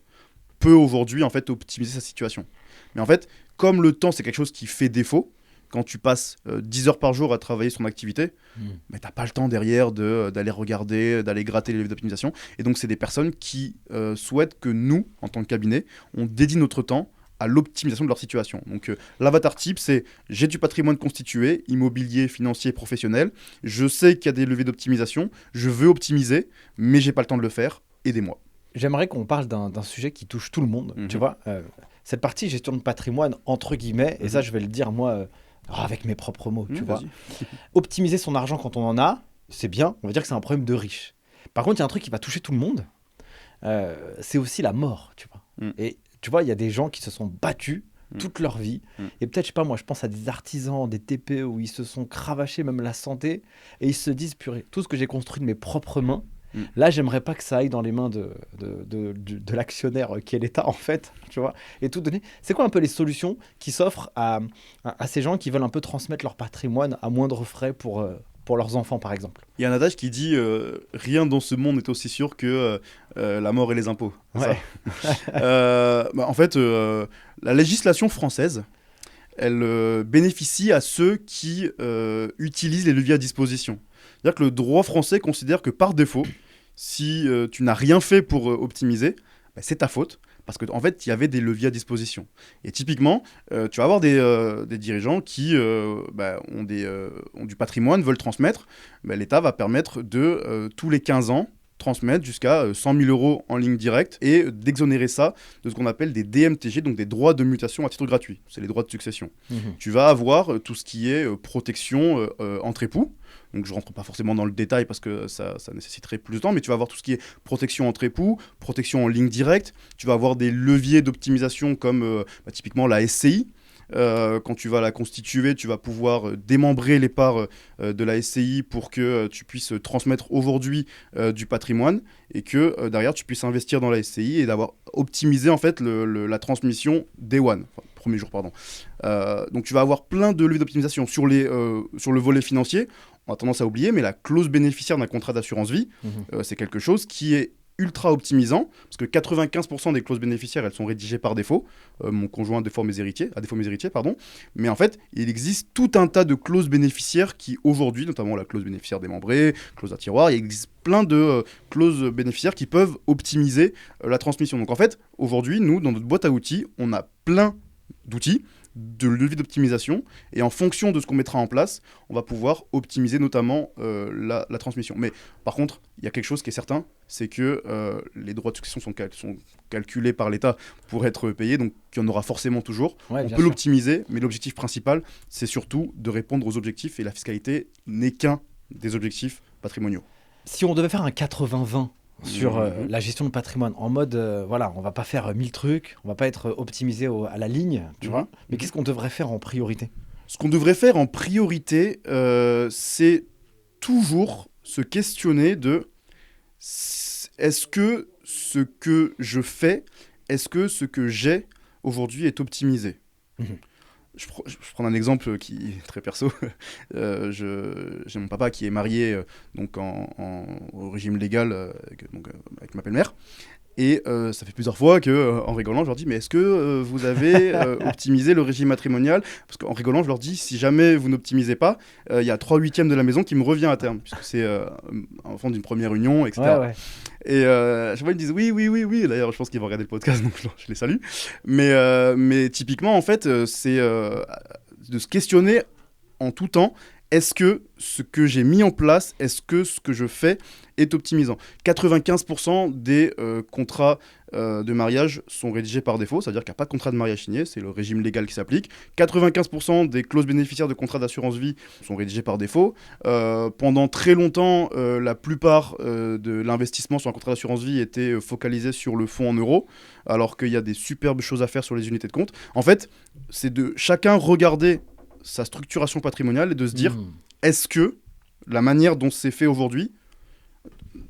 peut aujourd'hui en fait optimiser sa situation. Mais en fait, comme le temps c'est quelque chose qui fait défaut, quand tu passes 10 heures par jour à travailler sur ton activité, mais tu n'as pas le temps derrière d'aller regarder, d'aller gratter les leviers d'optimisation. Et donc c'est des personnes qui souhaitent que nous, en tant que cabinet, on dédie notre temps à l'optimisation de leur situation. Donc l'avatar type, c'est j'ai du patrimoine constitué, immobilier, financier, professionnel, je sais qu'il y a des leviers d'optimisation, je veux optimiser, mais j'ai pas le temps de le faire, aidez-moi. J'aimerais qu'on parle d'un sujet qui touche tout le monde, tu vois. Cette partie gestion de patrimoine, entre guillemets, et ça je vais le dire moi avec mes propres mots, tu vois. Optimiser son argent quand on en a, c'est bien, on va dire que c'est un problème de riche. Par contre, il y a un truc qui va toucher tout le monde, c'est aussi la mort, tu vois. Et tu vois, il y a des gens qui se sont battus toute leur vie. Et peut-être, je sais pas, moi, je pense à des artisans, des TPE où ils se sont cravachés même la santé et ils se disent, purée, tout ce que j'ai construit de mes propres mains, là, j'aimerais pas que ça aille dans les mains de l'actionnaire qui est l'État, en fait, tu vois, et tout donner. C'est quoi un peu les solutions qui s'offrent à ces gens qui veulent un peu transmettre leur patrimoine à moindre frais pour leurs enfants, par exemple? Il y a un adage qui dit rien dans ce monde n'est aussi sûr que la mort et les impôts. Ouais. En fait, la législation française, elle bénéficie à ceux qui utilisent les leviers à disposition. C'est-à-dire que le droit français considère que par défaut, si tu n'as rien fait pour optimiser, c'est ta faute. Parce qu'en fait, il y avait des leviers à disposition. Et typiquement, tu vas avoir des dirigeants qui ont du patrimoine, veulent transmettre. L'État va permettre de, tous les 15 ans, transmettre jusqu'à 100 000 euros en ligne directe et d'exonérer ça de ce qu'on appelle des DMTG, donc des droits de mutation à titre gratuit. C'est les droits de succession. Tu vas avoir tout ce qui est protection entre époux. Donc je ne rentre pas forcément dans le détail parce que ça nécessiterait plus de temps, mais tu vas avoir tout ce qui est protection entre époux, protection en ligne directe. Tu vas avoir des leviers d'optimisation comme typiquement la SCI. Quand tu vas la constituer, tu vas pouvoir démembrer les parts de la SCI pour que tu puisses transmettre aujourd'hui du patrimoine et que derrière tu puisses investir dans la SCI et d'avoir optimisé en fait la transmission Day One, enfin, premier jour pardon. Donc tu vas avoir plein de leviers d'optimisation sur le volet financier. On a tendance à oublier, mais la clause bénéficiaire d'un contrat d'assurance vie, c'est quelque chose qui est ultra optimisant, parce que 95% des clauses bénéficiaires, elles sont rédigées par défaut. Mon conjoint à défaut mes héritiers, pardon. Mais en fait, il existe tout un tas de clauses bénéficiaires qui, aujourd'hui, notamment la clause bénéficiaire démembrée, clause à tiroir, il existe plein de clauses bénéficiaires qui peuvent optimiser la transmission. Donc en fait, aujourd'hui, nous, dans notre boîte à outils, on a plein d'outils, de leviers d'optimisation, et en fonction de ce qu'on mettra en place, on va pouvoir optimiser notamment la transmission. Mais par contre, il y a quelque chose qui est certain, c'est que les droits de succession sont calculés par l'État pour être payés, donc il y en aura forcément toujours. On peut l'optimiser, mais l'objectif principal, c'est surtout de répondre aux objectifs, et la fiscalité n'est qu'un des objectifs patrimoniaux. Si on devait faire un 80-20 sur la gestion de patrimoine, en mode, on va pas faire 1000 trucs, on va pas être optimisé à la ligne, tu vois, mais qu'est-ce qu'on devrait faire en priorité? Ce qu'on devrait faire en priorité, c'est toujours se questionner de est-ce que ce que je fais, est-ce que ce que j'ai aujourd'hui est optimisé? Je prends un exemple qui est très perso. J'ai mon papa qui est marié donc au régime légal avec ma belle-mère. Et ça fait plusieurs fois qu'en rigolant, je leur dis « Mais est-ce que vous avez optimisé le régime matrimonial ?» Parce qu'en rigolant, je leur dis « Si jamais vous n'optimisez pas, il y a 3/8 de la maison qui me revient à terme. » Puisque c'est un enfant d'une première union, etc. Ouais. Et chaque fois, ils me disent « Oui. » D'ailleurs, je pense qu'ils vont regarder le podcast, donc je les salue. Mais typiquement, en fait, c'est de se questionner en tout temps. est-ce que ce que j'ai mis en place, est-ce que ce que je fais est optimisant ? 95% des contrats de mariage sont rédigés par défaut, c'est-à-dire qu'il n'y a pas de contrat de mariage signé, c'est le régime légal qui s'applique. 95% des clauses bénéficiaires de contrats d'assurance vie sont rédigées par défaut. Pendant très longtemps, la plupart de l'investissement sur un contrat d'assurance vie était focalisé sur le fonds en euros, alors qu'il y a des superbes choses à faire sur les unités de compte. En fait, c'est de chacun regarder sa structuration patrimoniale et de se dire est-ce que la manière dont c'est fait aujourd'hui,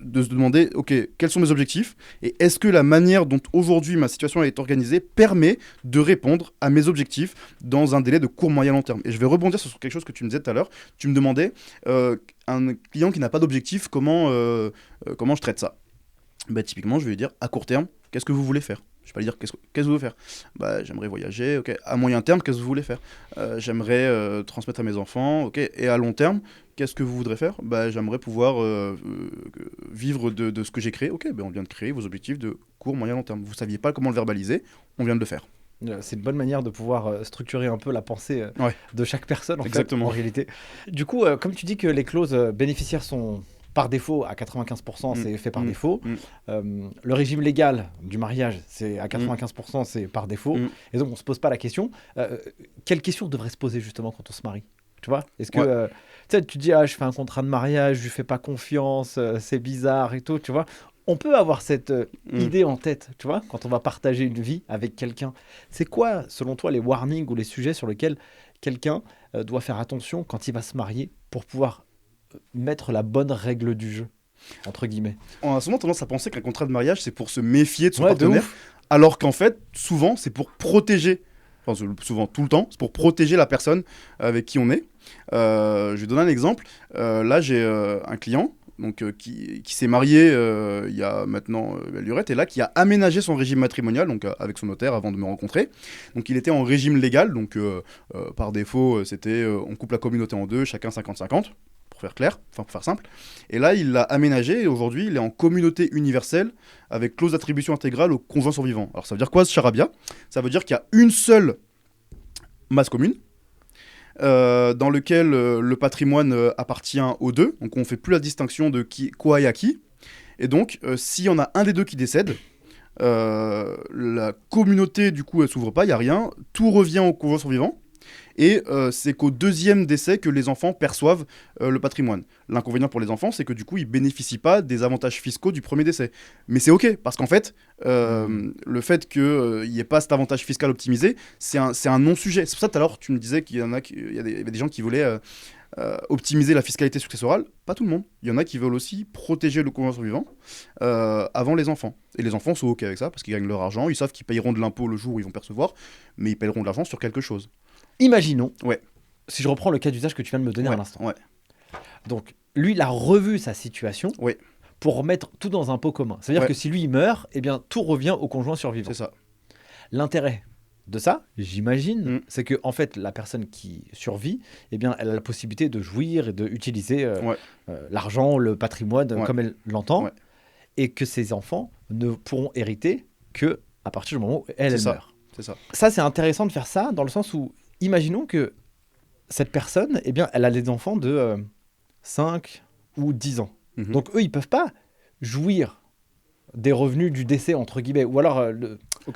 de se demander ok, quels sont mes objectifs et est-ce que la manière dont aujourd'hui ma situation est organisée permet de répondre à mes objectifs dans un délai de court, moyen, long terme. Et je vais rebondir sur quelque chose que tu me disais tout à l'heure. Tu me demandais un client qui n'a pas d'objectif, comment je traite ça. Typiquement, je vais lui dire à court terme, qu'est-ce que vous voulez faire ? Je vais pas lui dire qu'est-ce que vous voulez faire. J'aimerais voyager, ok. À moyen terme, qu'est-ce que vous voulez faire ? J'aimerais transmettre à mes enfants, ok. Et à long terme, qu'est-ce que vous voudrez faire ? J'aimerais pouvoir vivre de ce que j'ai créé, ok. On vient de créer vos objectifs de court, moyen, long terme. Vous saviez pas comment le verbaliser, on vient de le faire. C'est une bonne manière de pouvoir structurer un peu la pensée de chaque personne Exactement. En réalité. Du coup, comme tu dis que les clauses bénéficiaires sont par défaut à 95%, c'est fait par défaut. Le régime légal du mariage, c'est à 95%, c'est par défaut. Et donc on se pose pas la question. Quelle question devrait se poser justement quand on se marie ? Tu vois ? Est-ce que tu te dis je fais un contrat de mariage, je lui fais pas confiance, c'est bizarre et tout, tu vois ? On peut avoir cette idée en tête, tu vois, quand on va partager une vie avec quelqu'un. C'est quoi, selon toi, les warnings ou les sujets sur lesquels quelqu'un doit faire attention quand il va se marier pour pouvoir mettre la bonne règle du jeu, entre guillemets ? On a souvent tendance à penser qu'un contrat de mariage, c'est pour se méfier de son partenaire, alors qu'en fait, souvent, c'est pour protéger, souvent tout le temps, c'est pour protéger la personne avec qui on est. Je vais donner un exemple. Là, j'ai un client qui s'est marié il y a maintenant belle lurette, et là qui a aménagé son régime matrimonial avec son notaire avant de me rencontrer. Donc il était en régime légal, donc par défaut c'était on coupe la communauté en deux, chacun 50-50, pour faire clair, pour faire simple. Et là il l'a aménagé et aujourd'hui il est en communauté universelle avec clause d'attribution intégrale aux conjoints survivants. Alors ça veut dire quoi ce charabia ? Ça veut dire qu'il y a une seule masse commune, dans lequel le patrimoine appartient aux deux, donc on fait plus la distinction de quoi et à qui, et donc s'il y en a un des deux qui décède, la communauté du coup elle s'ouvre pas, il y a rien, tout revient au conjoint survivant, et c'est qu'au deuxième décès que les enfants perçoivent le patrimoine. L'inconvénient pour les enfants, c'est que du coup ils bénéficient pas des avantages fiscaux du premier décès, mais c'est ok, parce qu'en fait le fait qu'il n'y ait pas cet avantage fiscal optimisé, c'est un non-sujet. C'est pour ça tout à l'heure tu me disais qu'il y avait des gens qui voulaient optimiser la fiscalité successorale. Pas tout le monde, il y en a qui veulent aussi protéger le conjoint survivant avant les enfants, et les enfants sont ok avec ça parce qu'ils gagnent leur argent, ils savent qu'ils payeront de l'impôt le jour où ils vont percevoir, mais ils paieront de l'argent sur quelque chose. Imaginons, si je reprends le cas d'usage que tu viens de me donner à l'instant. Donc, lui, il a revu sa situation pour remettre tout dans un pot commun. C'est-à-dire que si lui, il meurt, eh bien, tout revient au conjoint survivant. C'est ça. L'intérêt de ça, j'imagine, c'est que en fait, la personne qui survit, eh bien, elle a la possibilité de jouir et d'utiliser l'argent, le patrimoine, comme elle l'entend, et que ses enfants ne pourront hériter que à partir du moment où elle meurt. C'est ça. Ça, c'est intéressant de faire ça dans le sens où imaginons que cette personne, eh bien, elle a des enfants de 5 ou 10 ans. Donc, eux, ils ne peuvent pas jouir des revenus du décès, entre guillemets, ou alors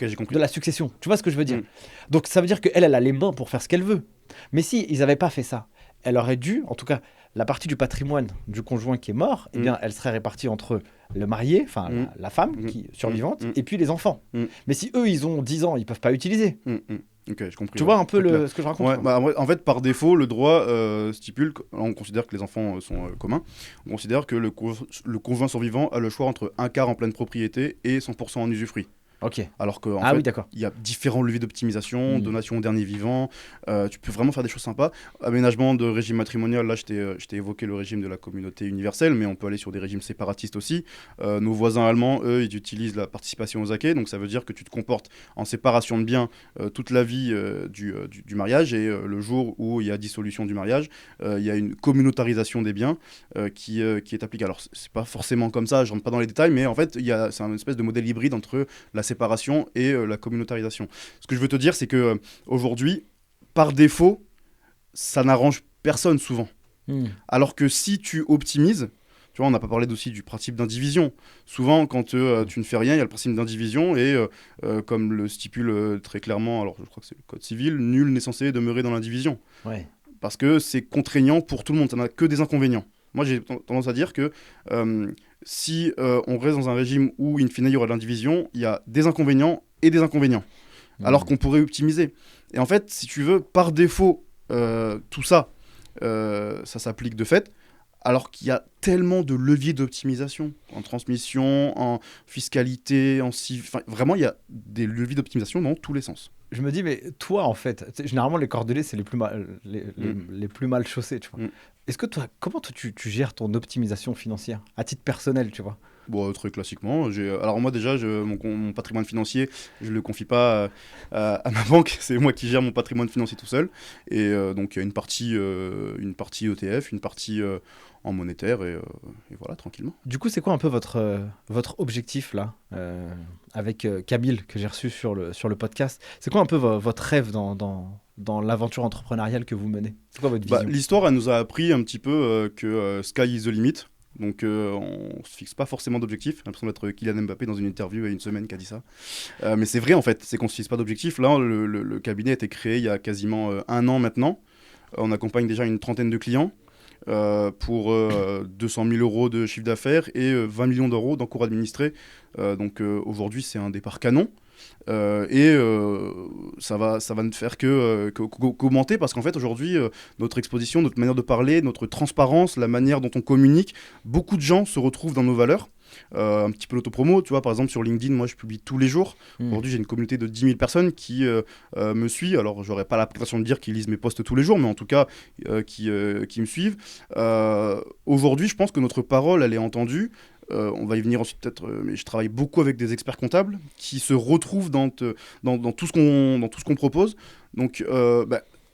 j'ai compris. de la succession. Tu vois ce que je veux dire ? Donc, ça veut dire qu'elle, elle a les mains pour faire ce qu'elle veut. Mais si ils n'avaient pas fait ça, elle aurait dû, en tout cas, la partie du patrimoine du conjoint qui est mort, eh bien, elle serait répartie entre le marié, enfin la femme qui est survivante, et puis les enfants. Mais si eux, ils ont 10 ans, ils ne peuvent pas utiliser. Ok, j'ai compris. Tu vois un peu ce que je raconte ? En fait, par défaut, le droit stipule, on considère que les enfants sont communs, on considère que le conjoint survivant a le choix entre un quart en pleine propriété et 100% en usufruit. Ok. Alors qu'en oui, fait, il y a différents leviers d'optimisation, donation au dernier vivant, tu peux vraiment faire des choses sympas. Aménagement de régime matrimonial, là je t'ai évoqué le régime de la communauté universelle, mais on peut aller sur des régimes séparatistes aussi. Nos voisins allemands, eux, ils utilisent la participation aux acquets, donc ça veut dire que tu te comportes en séparation de biens toute la vie du mariage, et le jour où il y a dissolution du mariage, il y a une communautarisation des biens qui est appliquée. Alors c'est pas forcément comme ça, je rentre pas dans les détails, mais en fait c'est un espèce de modèle hybride entre la séparation et la communautarisation. Ce que je veux te dire, c'est que aujourd'hui, par défaut, ça n'arrange personne souvent. Alors que si tu optimises, tu vois, on n'a pas parlé aussi du principe d'indivision. Souvent, quand tu ne fais rien, il y a le principe d'indivision et comme le stipule très clairement, alors je crois que c'est le code civil, nul n'est censé demeurer dans l'indivision. Ouais. Parce que c'est contraignant pour tout le monde, ça n'a que des inconvénients. Moi, j'ai tendance à dire que si on reste dans un régime où, in fine, il y aura de l'indivision, il y a des inconvénients et des inconvénients. Alors qu'on pourrait optimiser. Et en fait, si tu veux, par défaut, tout ça, ça s'applique de fait, alors qu'il y a tellement de leviers d'optimisation en transmission, en fiscalité, enfin, vraiment, il y a des leviers d'optimisation dans tous les sens. Je me dis, mais toi, en fait, généralement, les cordeliers, c'est les plus mal chaussés, tu vois. Est-ce que toi, comment tu gères ton optimisation financière, à titre personnel, tu vois? Bon, très classiquement. Alors moi déjà, mon patrimoine financier, je ne le confie pas à ma banque. C'est moi qui gère mon patrimoine financier tout seul. Et donc il y a une partie ETF, une partie en monétaire et voilà, tranquillement. Du coup, c'est quoi un peu votre objectif là, avec Kabil que j'ai reçu sur le podcast? C'est quoi un peu votre rêve dans l'aventure entrepreneuriale que vous menez? C'est quoi votre vision? L'histoire, elle nous a appris un petit peu que sky is the limit. Donc on ne se fixe pas forcément d'objectif. J'ai l'impression d'être Kylian Mbappé dans une interview il y a une semaine qui a dit ça. Mais c'est vrai en fait, c'est qu'on ne se fixe pas d'objectif. Là, le cabinet a été créé il y a quasiment 1 an maintenant. On accompagne déjà une trentaine de clients pour 200 000 euros de chiffre d'affaires et 20 millions d'euros d'encours administrés. Donc aujourd'hui, c'est un départ canon. Ça va ne faire qu'augmenter parce qu'en fait aujourd'hui notre exposition, notre manière de parler, notre transparence, la manière dont on communique, beaucoup de gens se retrouvent dans nos valeurs. Un petit peu l'autopromo, tu vois, par exemple sur LinkedIn, moi je publie tous les jours. Aujourd'hui j'ai une communauté de 10 000 personnes qui me suivent. Alors j'aurais pas la prétention de dire qu'ils lisent mes posts tous les jours, mais en tout cas qui me suivent. Aujourd'hui je pense que notre parole elle est entendue. On va y venir ensuite peut-être, mais je travaille beaucoup avec des experts comptables qui se retrouvent dans tout ce qu'on propose. Donc,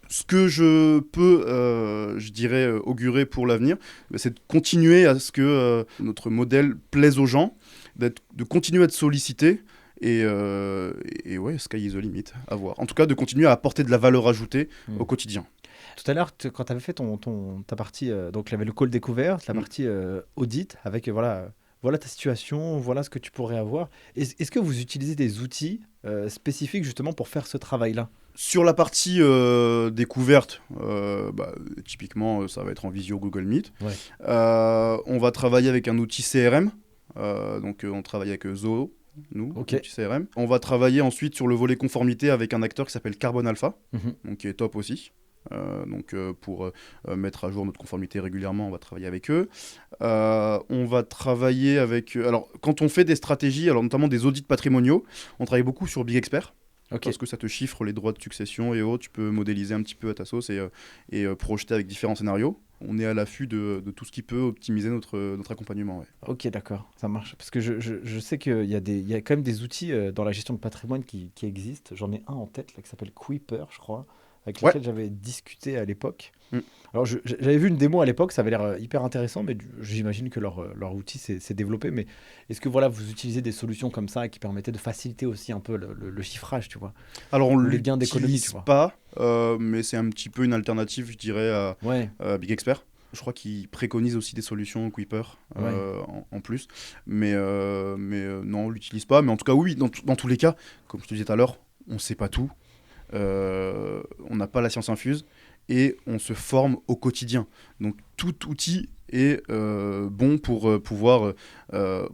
ce que je peux, je dirais, augurer pour l'avenir, c'est de continuer à ce que notre modèle plaise aux gens, de continuer à être sollicité. Et ouais, sky is the limit, à voir. En tout cas, de continuer à apporter de la valeur ajoutée au quotidien. Tout à l'heure, quand tu avais fait ta partie, donc il y avait le call découverte, la partie audit, avec voilà ta situation, voilà ce que tu pourrais avoir. Est-ce que vous utilisez des outils spécifiques justement pour faire ce travail-là? Sur la partie découverte, typiquement, ça va être en visio Google Meet. Ouais. On va travailler avec un outil CRM. Donc, on travaille avec Zoho, nous, Ok. outil CRM. On va travailler ensuite sur le volet conformité avec un acteur qui s'appelle Carbon Alpha, donc qui est top aussi. Pour mettre à jour notre conformité régulièrement, on va travailler avec eux. On va travailler avec... alors, quand on fait des stratégies, alors notamment des audits patrimoniaux, on travaille beaucoup sur Big Expert. Ok. Parce que ça te chiffre les droits de succession et autres. Tu peux modéliser un petit peu à ta sauce et projeter avec différents scénarios. On est à l'affût de tout ce qui peut optimiser notre accompagnement. Ouais. Ok, d'accord, ça marche. Parce que je sais qu'il y a quand même des outils dans la gestion de patrimoine qui existent. J'en ai un en tête là, qui s'appelle Kuiper, je crois, avec lequel j'avais discuté à l'époque. Alors, j'avais vu une démo à l'époque, ça avait l'air hyper intéressant, mais j'imagine que leur outil s'est développé. Mais est-ce que voilà, vous utilisez des solutions comme ça qui permettaient de faciliter aussi un peu le chiffrage, tu vois? Alors, on ne les gains d'économie, tu l'utilise vois. pas, mais c'est un petit peu une alternative, je dirais, Ouais. à Big Expert. Je crois qu'ils préconisent aussi des solutions Kuiper en plus. Mais non, on ne l'utilise pas. Mais en tout cas, oui, dans tous les cas, comme je te disais tout à l'heure, on ne sait pas tout. On n'a pas la science infuse et on se forme au quotidien. Donc tout outil est bon pour pouvoir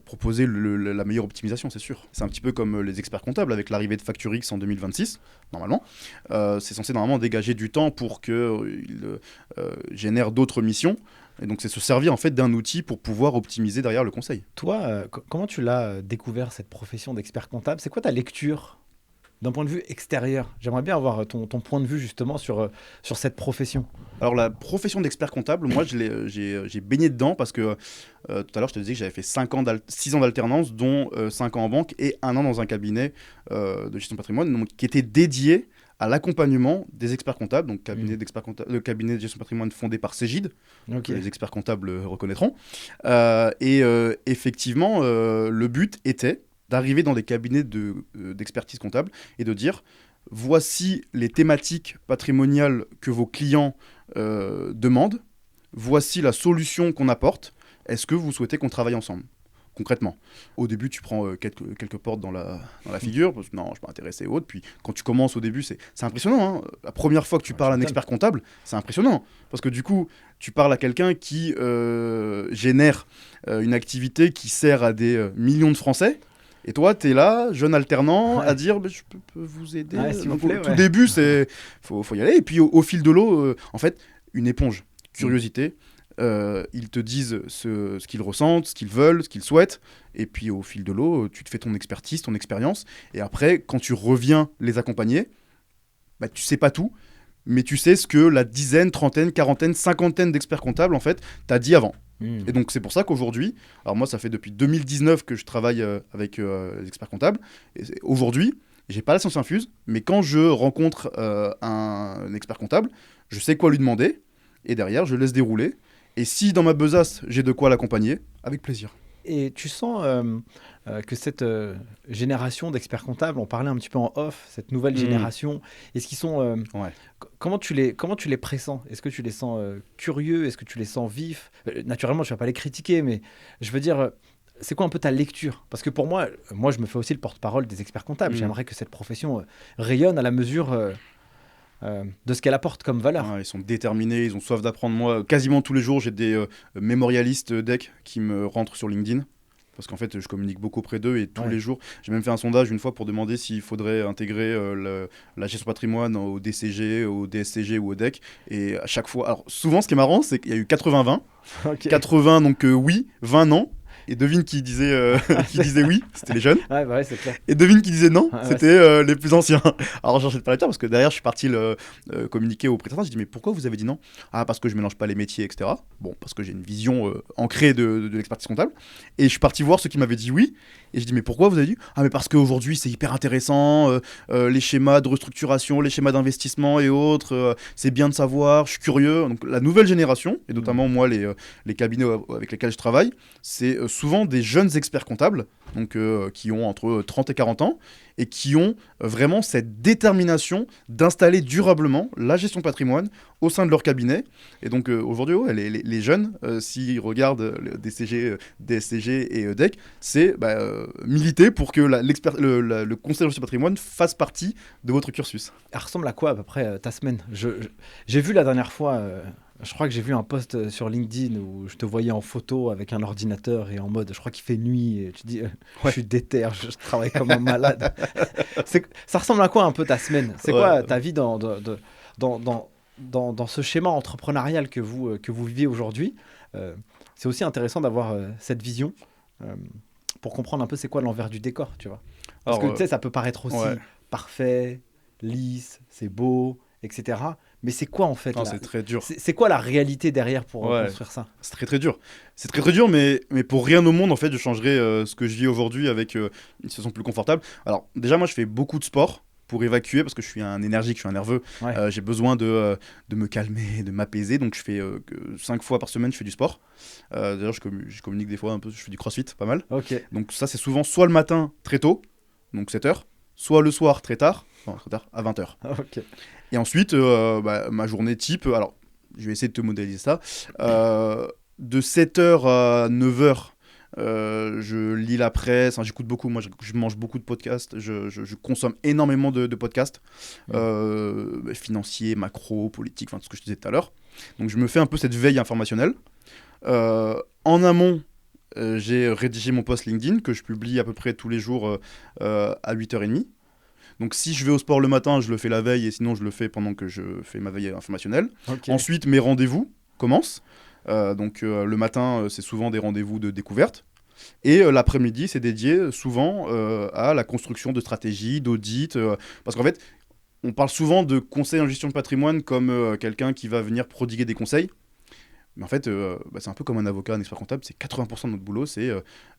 proposer la meilleure optimisation, c'est sûr. C'est un petit peu comme les experts comptables avec l'arrivée de FactureX en 2026, normalement. C'est censé normalement dégager du temps pour qu'ils génèrent d'autres missions. Et donc c'est se servir en fait d'un outil pour pouvoir optimiser derrière le conseil. Toi, comment tu l'as découvert, cette profession d'expert comptable? C'est quoi ta lecture d'un point de vue extérieur? J'aimerais bien avoir ton point de vue justement sur cette profession. Alors la profession d'expert comptable, moi j'ai baigné dedans parce que tout à l'heure je te disais que j'avais fait 6 ans d'alternance, dont 5 ans en banque et 1 an dans un cabinet de gestion de patrimoine, donc, qui était dédié à l'accompagnement des experts comptables, donc le cabinet de gestion de patrimoine fondé par Cégide, que les experts comptables reconnaîtront. Effectivement, le but était d'arriver dans des cabinets d'expertise comptable et de dire voici les thématiques patrimoniales que vos clients demandent, voici la solution qu'on apporte, est-ce que vous souhaitez qu'on travaille ensemble ? Concrètement. Au début, tu prends quelques portes dans la figure, parce que non, je ne suis pas intéressé et autres. Puis quand tu commences au début, c'est impressionnant. Hein. La première fois que tu parles à un expert comptable, c'est impressionnant. Parce que du coup, tu parles à quelqu'un qui génère une activité qui sert à des millions de Français. Et toi, tu es là, jeune alternant, à dire je peux vous aider. S'il vous Donc, plaît, au tout début, faut y aller. Et puis au fil de l'eau, en fait, une éponge, curiosité. Ils te disent ce qu'ils ressentent, ce qu'ils veulent, ce qu'ils souhaitent. Et puis au fil de l'eau, tu te fais ton expertise, ton expérience. Et après, quand tu reviens les accompagner, bah, tu sais pas tout, mais tu sais ce que la dizaine, trentaine, quarantaine, cinquantaine d'experts comptables, en fait, t'as dit avant. Et donc c'est pour ça qu'aujourd'hui, alors moi ça fait depuis 2019 que je travaille avec les experts comptables, et aujourd'hui, j'ai pas la science infuse, mais quand je rencontre un expert comptable, je sais quoi lui demander, et derrière je laisse dérouler. Et si dans ma besace, j'ai de quoi l'accompagner, avec plaisir. Et tu sens que cette génération d'experts comptables, on parlait un petit peu en off, cette nouvelle génération, est-ce qu'ils sont... Comment tu les pressens ? Est-ce que tu les sens curieux ? Est-ce que tu les sens vifs ? Naturellement, je ne vais pas les critiquer, mais je veux dire... C'est quoi un peu ta lecture ? Parce que pour moi, je me fais aussi le porte-parole des experts comptables. J'aimerais que cette profession rayonne à la mesure... de ce qu'elle apporte comme valeur. Ils sont déterminés, ils ont soif d'apprendre. Moi, quasiment tous les jours, j'ai des mémorialistes deck qui me rentrent sur LinkedIn. Parce qu'en fait, je communique beaucoup auprès d'eux et tous les jours, j'ai même fait un sondage une fois pour demander s'il faudrait intégrer la gestion patrimoine au DCG, au DSCG ou au DEC. Et à chaque fois, alors souvent, ce qui est marrant, c'est qu'il y a eu 80-20. 80, donc oui, 20 non. Et devine qui disait oui, c'était les jeunes. Ouais, c'est clair. Et devine qui disait non, c'était les plus anciens. Alors j'en sais pas la terre parce que derrière je suis parti communiquer au président. J'ai dit mais pourquoi vous avez dit non ? Ah parce que je mélange pas les métiers, etc. Bon, parce que j'ai une vision ancrée de l'expertise comptable. Et je suis parti voir ceux qui m'avaient dit oui. Et je dis mais pourquoi vous avez dit ? Ah mais parce qu'aujourd'hui c'est hyper intéressant, les schémas de restructuration, les schémas d'investissement et autres, c'est bien de savoir, je suis curieux. Donc la nouvelle génération, et notamment moi les cabinets avec lesquels je travaille, c'est souvent des jeunes experts comptables, donc, qui ont entre 30 et 40 ans, et qui ont vraiment cette détermination d'installer durablement la gestion de patrimoine au sein de leur cabinet. Et donc aujourd'hui, les jeunes, s'ils regardent le DCG, DSCG et DEC, c'est militer pour que le conseil de gestion de patrimoine fasse partie de votre cursus. Elle ressemble à quoi à peu près ta semaine ? J'ai vu la dernière fois... Je crois que j'ai vu un post sur LinkedIn où je te voyais en photo avec un ordinateur et en mode, je crois qu'il fait nuit. Et tu dis, je suis déter, je travaille comme un malade. Ça ressemble à quoi un peu ta semaine ? C'est quoi ta vie dans ce schéma entrepreneurial que vous vivez aujourd'hui ? C'est aussi intéressant d'avoir cette vision pour comprendre un peu c'est quoi l'envers du décor, tu vois. Parce que tu sais, ça peut paraître aussi parfait, lisse, c'est beau, etc. Mais c'est quoi en fait là, c'est très dur. C'est quoi la réalité derrière pour construire ça ? C'est très très dur. C'est très très dur, mais pour rien au monde en fait, je changerais ce que je vis aujourd'hui avec une situation plus confortable. Alors déjà, moi, je fais beaucoup de sport pour évacuer parce que je suis un énergique, je suis un nerveux. J'ai besoin de me calmer, de m'apaiser. Donc je fais 5 fois par semaine, je fais du sport. D'ailleurs, je communique des fois un peu. Je fais du crossfit, pas mal. Donc ça, c'est souvent soit le matin très tôt, donc 7h, soit le soir très tard, à 20h. Et ensuite, ma journée type, alors je vais essayer de te modéliser ça, de 7h à 9h, je lis la presse, j'écoute beaucoup, moi je mange beaucoup de podcasts, je consomme énormément de podcasts, financiers, macro, politiques, tout ce que je disais tout à l'heure. Donc je me fais un peu cette veille informationnelle. En amont, j'ai rédigé mon post LinkedIn que je publie à peu près tous les jours à 8h30. Donc si je vais au sport le matin, je le fais la veille et sinon je le fais pendant que je fais ma veille informationnelle. Ensuite, mes rendez-vous commencent. Donc le matin, c'est souvent des rendez-vous de découverte. Et l'après-midi, c'est dédié souvent à la construction de stratégies, d'audits. Parce qu'en fait, on parle souvent de conseil en gestion de patrimoine comme quelqu'un qui va venir prodiguer des conseils. Mais en fait, c'est un peu comme un avocat, un expert comptable, c'est 80% de notre boulot, c'est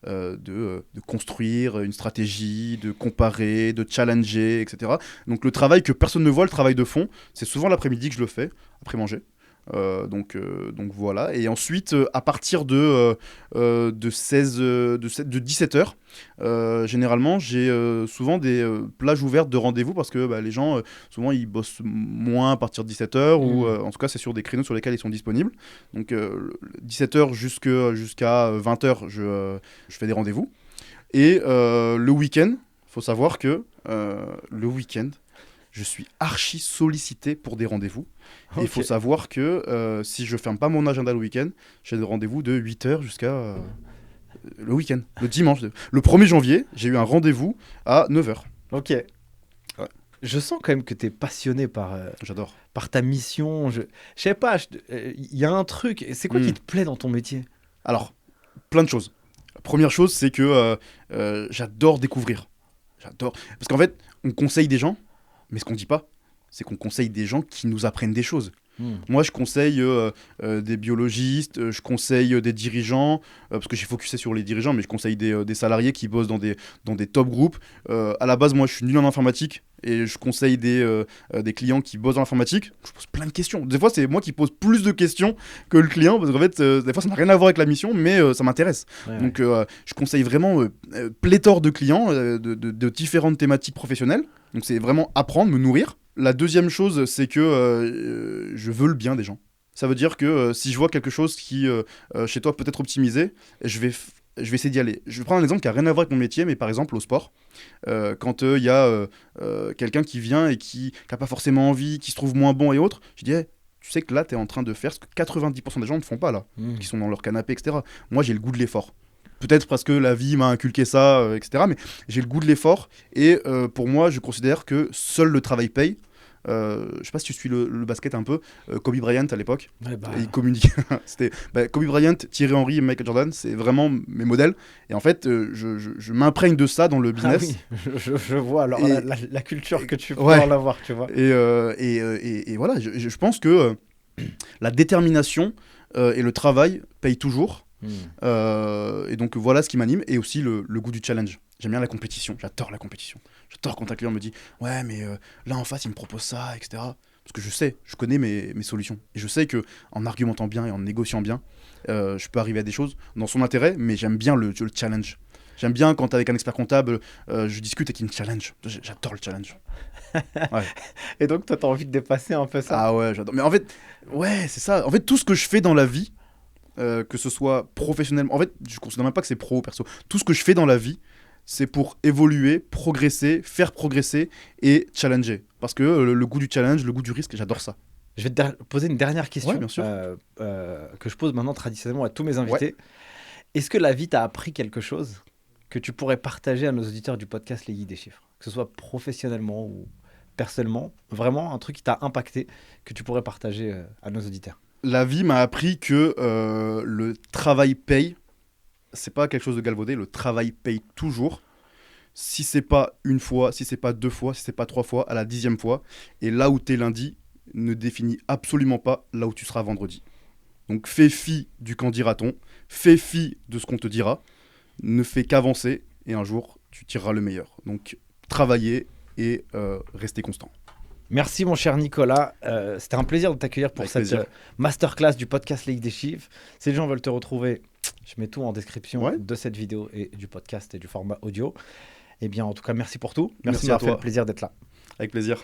de construire une stratégie, de comparer, de challenger, etc. Donc le travail que personne ne voit, le travail de fond, c'est souvent l'après-midi que je le fais, après manger. Donc voilà. Et ensuite, à partir de 17h, généralement, j'ai souvent des plages ouvertes de rendez-vous parce que les gens, souvent, ils bossent moins à partir de 17h ou en tout cas, c'est sur des créneaux sur lesquels ils sont disponibles. Donc, 17h jusqu'à 20h, je fais des rendez-vous. Et le week-end, il faut savoir que le week-end, je suis archi sollicité pour des rendez-vous. Et il faut savoir que si je ferme pas mon agenda le week-end, j'ai des rendez-vous de 8h jusqu'à le week-end, le dimanche. Le 1er janvier, j'ai eu un rendez-vous à 9h. Ok. Ouais. Je sens quand même que tu es passionné par, J'adore. par ta mission. Je sais pas, il y a un truc. C'est quoi qui te plaît dans ton métier? Alors, plein de choses. La première chose, c'est que j'adore découvrir. J'adore. Parce qu'en fait, on conseille des gens, mais ce qu'on dit pas, c'est qu'on conseille des gens qui nous apprennent des choses. Moi, je conseille des biologistes, je conseille des dirigeants, parce que j'ai focusé sur les dirigeants, mais je conseille des salariés qui bossent dans des top groupes. À la base, moi, je suis nul en informatique et je conseille des clients qui bossent dans l'informatique. Je pose plein de questions. Des fois, c'est moi qui pose plus de questions que le client, parce qu'en fait, des fois, ça n'a rien à voir avec la mission, mais ça m'intéresse. Donc, je conseille vraiment pléthore de clients de différentes thématiques professionnelles. Donc, c'est vraiment apprendre, me nourrir. La deuxième chose, c'est que je veux le bien des gens. Ça veut dire que si je vois quelque chose qui, chez toi, peut être optimisé, je vais essayer d'y aller. Je vais prendre un exemple qui n'a rien à voir avec mon métier, mais par exemple au sport. Quand il y a quelqu'un qui vient et qui n'a pas forcément envie, qui se trouve moins bon et autres, je dis tu sais que là, tu es en train de faire ce que 90% des gens ne font pas, là, qui sont dans leur canapé, etc. Moi, j'ai le goût de l'effort. Peut-être parce que la vie m'a inculqué ça, etc. Mais j'ai le goût de l'effort. Et pour moi, je considère que seul le travail paye. Je sais pas si tu suis le basket un peu. Kobe Bryant à l'époque, il communiquait. C'était Kobe Bryant, Thierry Henry et Michael Jordan, c'est vraiment mes modèles. Et en fait, je m'imprègne de ça dans le business. Ah oui, je vois alors la culture que tu peux en avoir, tu vois. Et voilà, je pense que la détermination et le travail payent toujours. Et donc voilà ce qui m'anime, et aussi le goût du challenge. J'aime bien la compétition, j'adore la compétition. J'adore quand un client me dit ouais mais là en face il me propose ça, etc. Parce que je connais mes solutions, et je sais que en argumentant bien et en négociant bien, je peux arriver à des choses dans son intérêt. Mais j'aime bien le challenge. J'aime bien quand avec un expert comptable je discute et qu'il me challenge. J'adore le challenge. Ouais. Et donc toi t'as envie de dépasser un peu ça? Ah ouais, j'adore. Mais en fait, ouais, c'est ça. En fait, tout ce que je fais dans la vie, que ce soit professionnellement, en fait, je considère même pas que c'est pro ou perso. Tout ce que je fais dans la vie, c'est pour évoluer, progresser, faire progresser et challenger. Parce que le goût du challenge, le goût du risque, j'adore ça. Je vais te poser une dernière question, bien sûr. que je pose maintenant traditionnellement à tous mes invités. Est-ce que la vie t'a appris quelque chose que tu pourrais partager à nos auditeurs du podcast Les Geeks des Chiffres, que ce soit professionnellement ou personnellement, vraiment un truc qui t'a impacté, que tu pourrais partager à nos auditeurs? La vie m'a appris que le travail paye. C'est pas quelque chose de galvaudé, le travail paye toujours. Si c'est pas une fois, si c'est pas 2 fois, si c'est pas 3 fois, à la 10e fois. Et là où t'es lundi ne définit absolument pas là où tu seras vendredi. Donc fais fi du qu'en dira-t-on, fais fi de ce qu'on te dira, ne fais qu'avancer et un jour tu tireras le meilleur. Donc travaillez et restez constant. Merci mon cher Nicolas, c'était un plaisir de t'accueillir pour cette masterclass du podcast Les Geeks des Chiffres. Si les gens veulent te retrouver, je mets tout en description de cette vidéo et du podcast et du format audio. Eh bien en tout cas merci pour tout, merci de m'avoir fait le plaisir d'être là. Avec plaisir.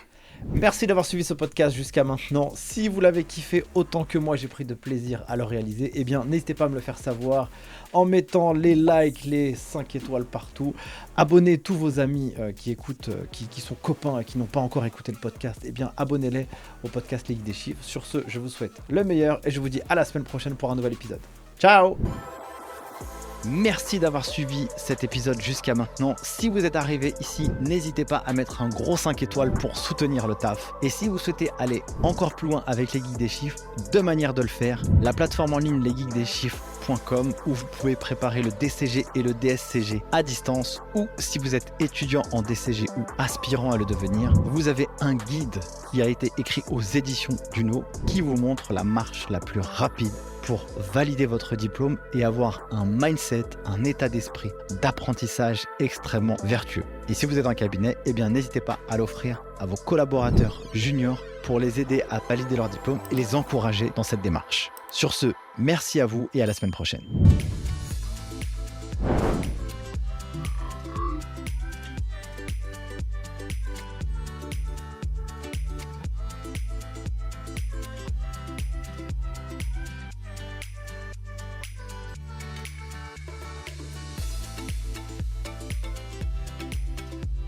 Merci d'avoir suivi ce podcast jusqu'à maintenant. Si vous l'avez kiffé autant que moi, j'ai pris de plaisir à le réaliser, eh bien n'hésitez pas à me le faire savoir en mettant les likes, les 5 étoiles partout. Abonnez tous vos amis qui écoutent, qui sont copains et qui n'ont pas encore écouté le podcast. Eh bien abonnez-les au podcast Les Geeks des Chiffres. Sur ce, je vous souhaite le meilleur et je vous dis à la semaine prochaine pour un nouvel épisode. Ciao! Merci d'avoir suivi cet épisode jusqu'à maintenant. Si vous êtes arrivé ici, n'hésitez pas à mettre un gros 5 étoiles pour soutenir le taf. Et si vous souhaitez aller encore plus loin avec les Geeks des Chiffres, deux manières de le faire. La plateforme en ligne lesgeeksdeschiffres.com où vous pouvez préparer le DCG et le DSCG à distance, ou si vous êtes étudiant en DCG ou aspirant à le devenir, vous avez un guide qui a été écrit aux éditions Duno qui vous montre la marche la plus rapide pour valider votre diplôme et avoir un mindset, un état d'esprit d'apprentissage extrêmement vertueux. Et si vous êtes en cabinet, eh bien n'hésitez pas à l'offrir à vos collaborateurs juniors pour les aider à valider leur diplôme et les encourager dans cette démarche. Sur ce, merci à vous et à la semaine prochaine.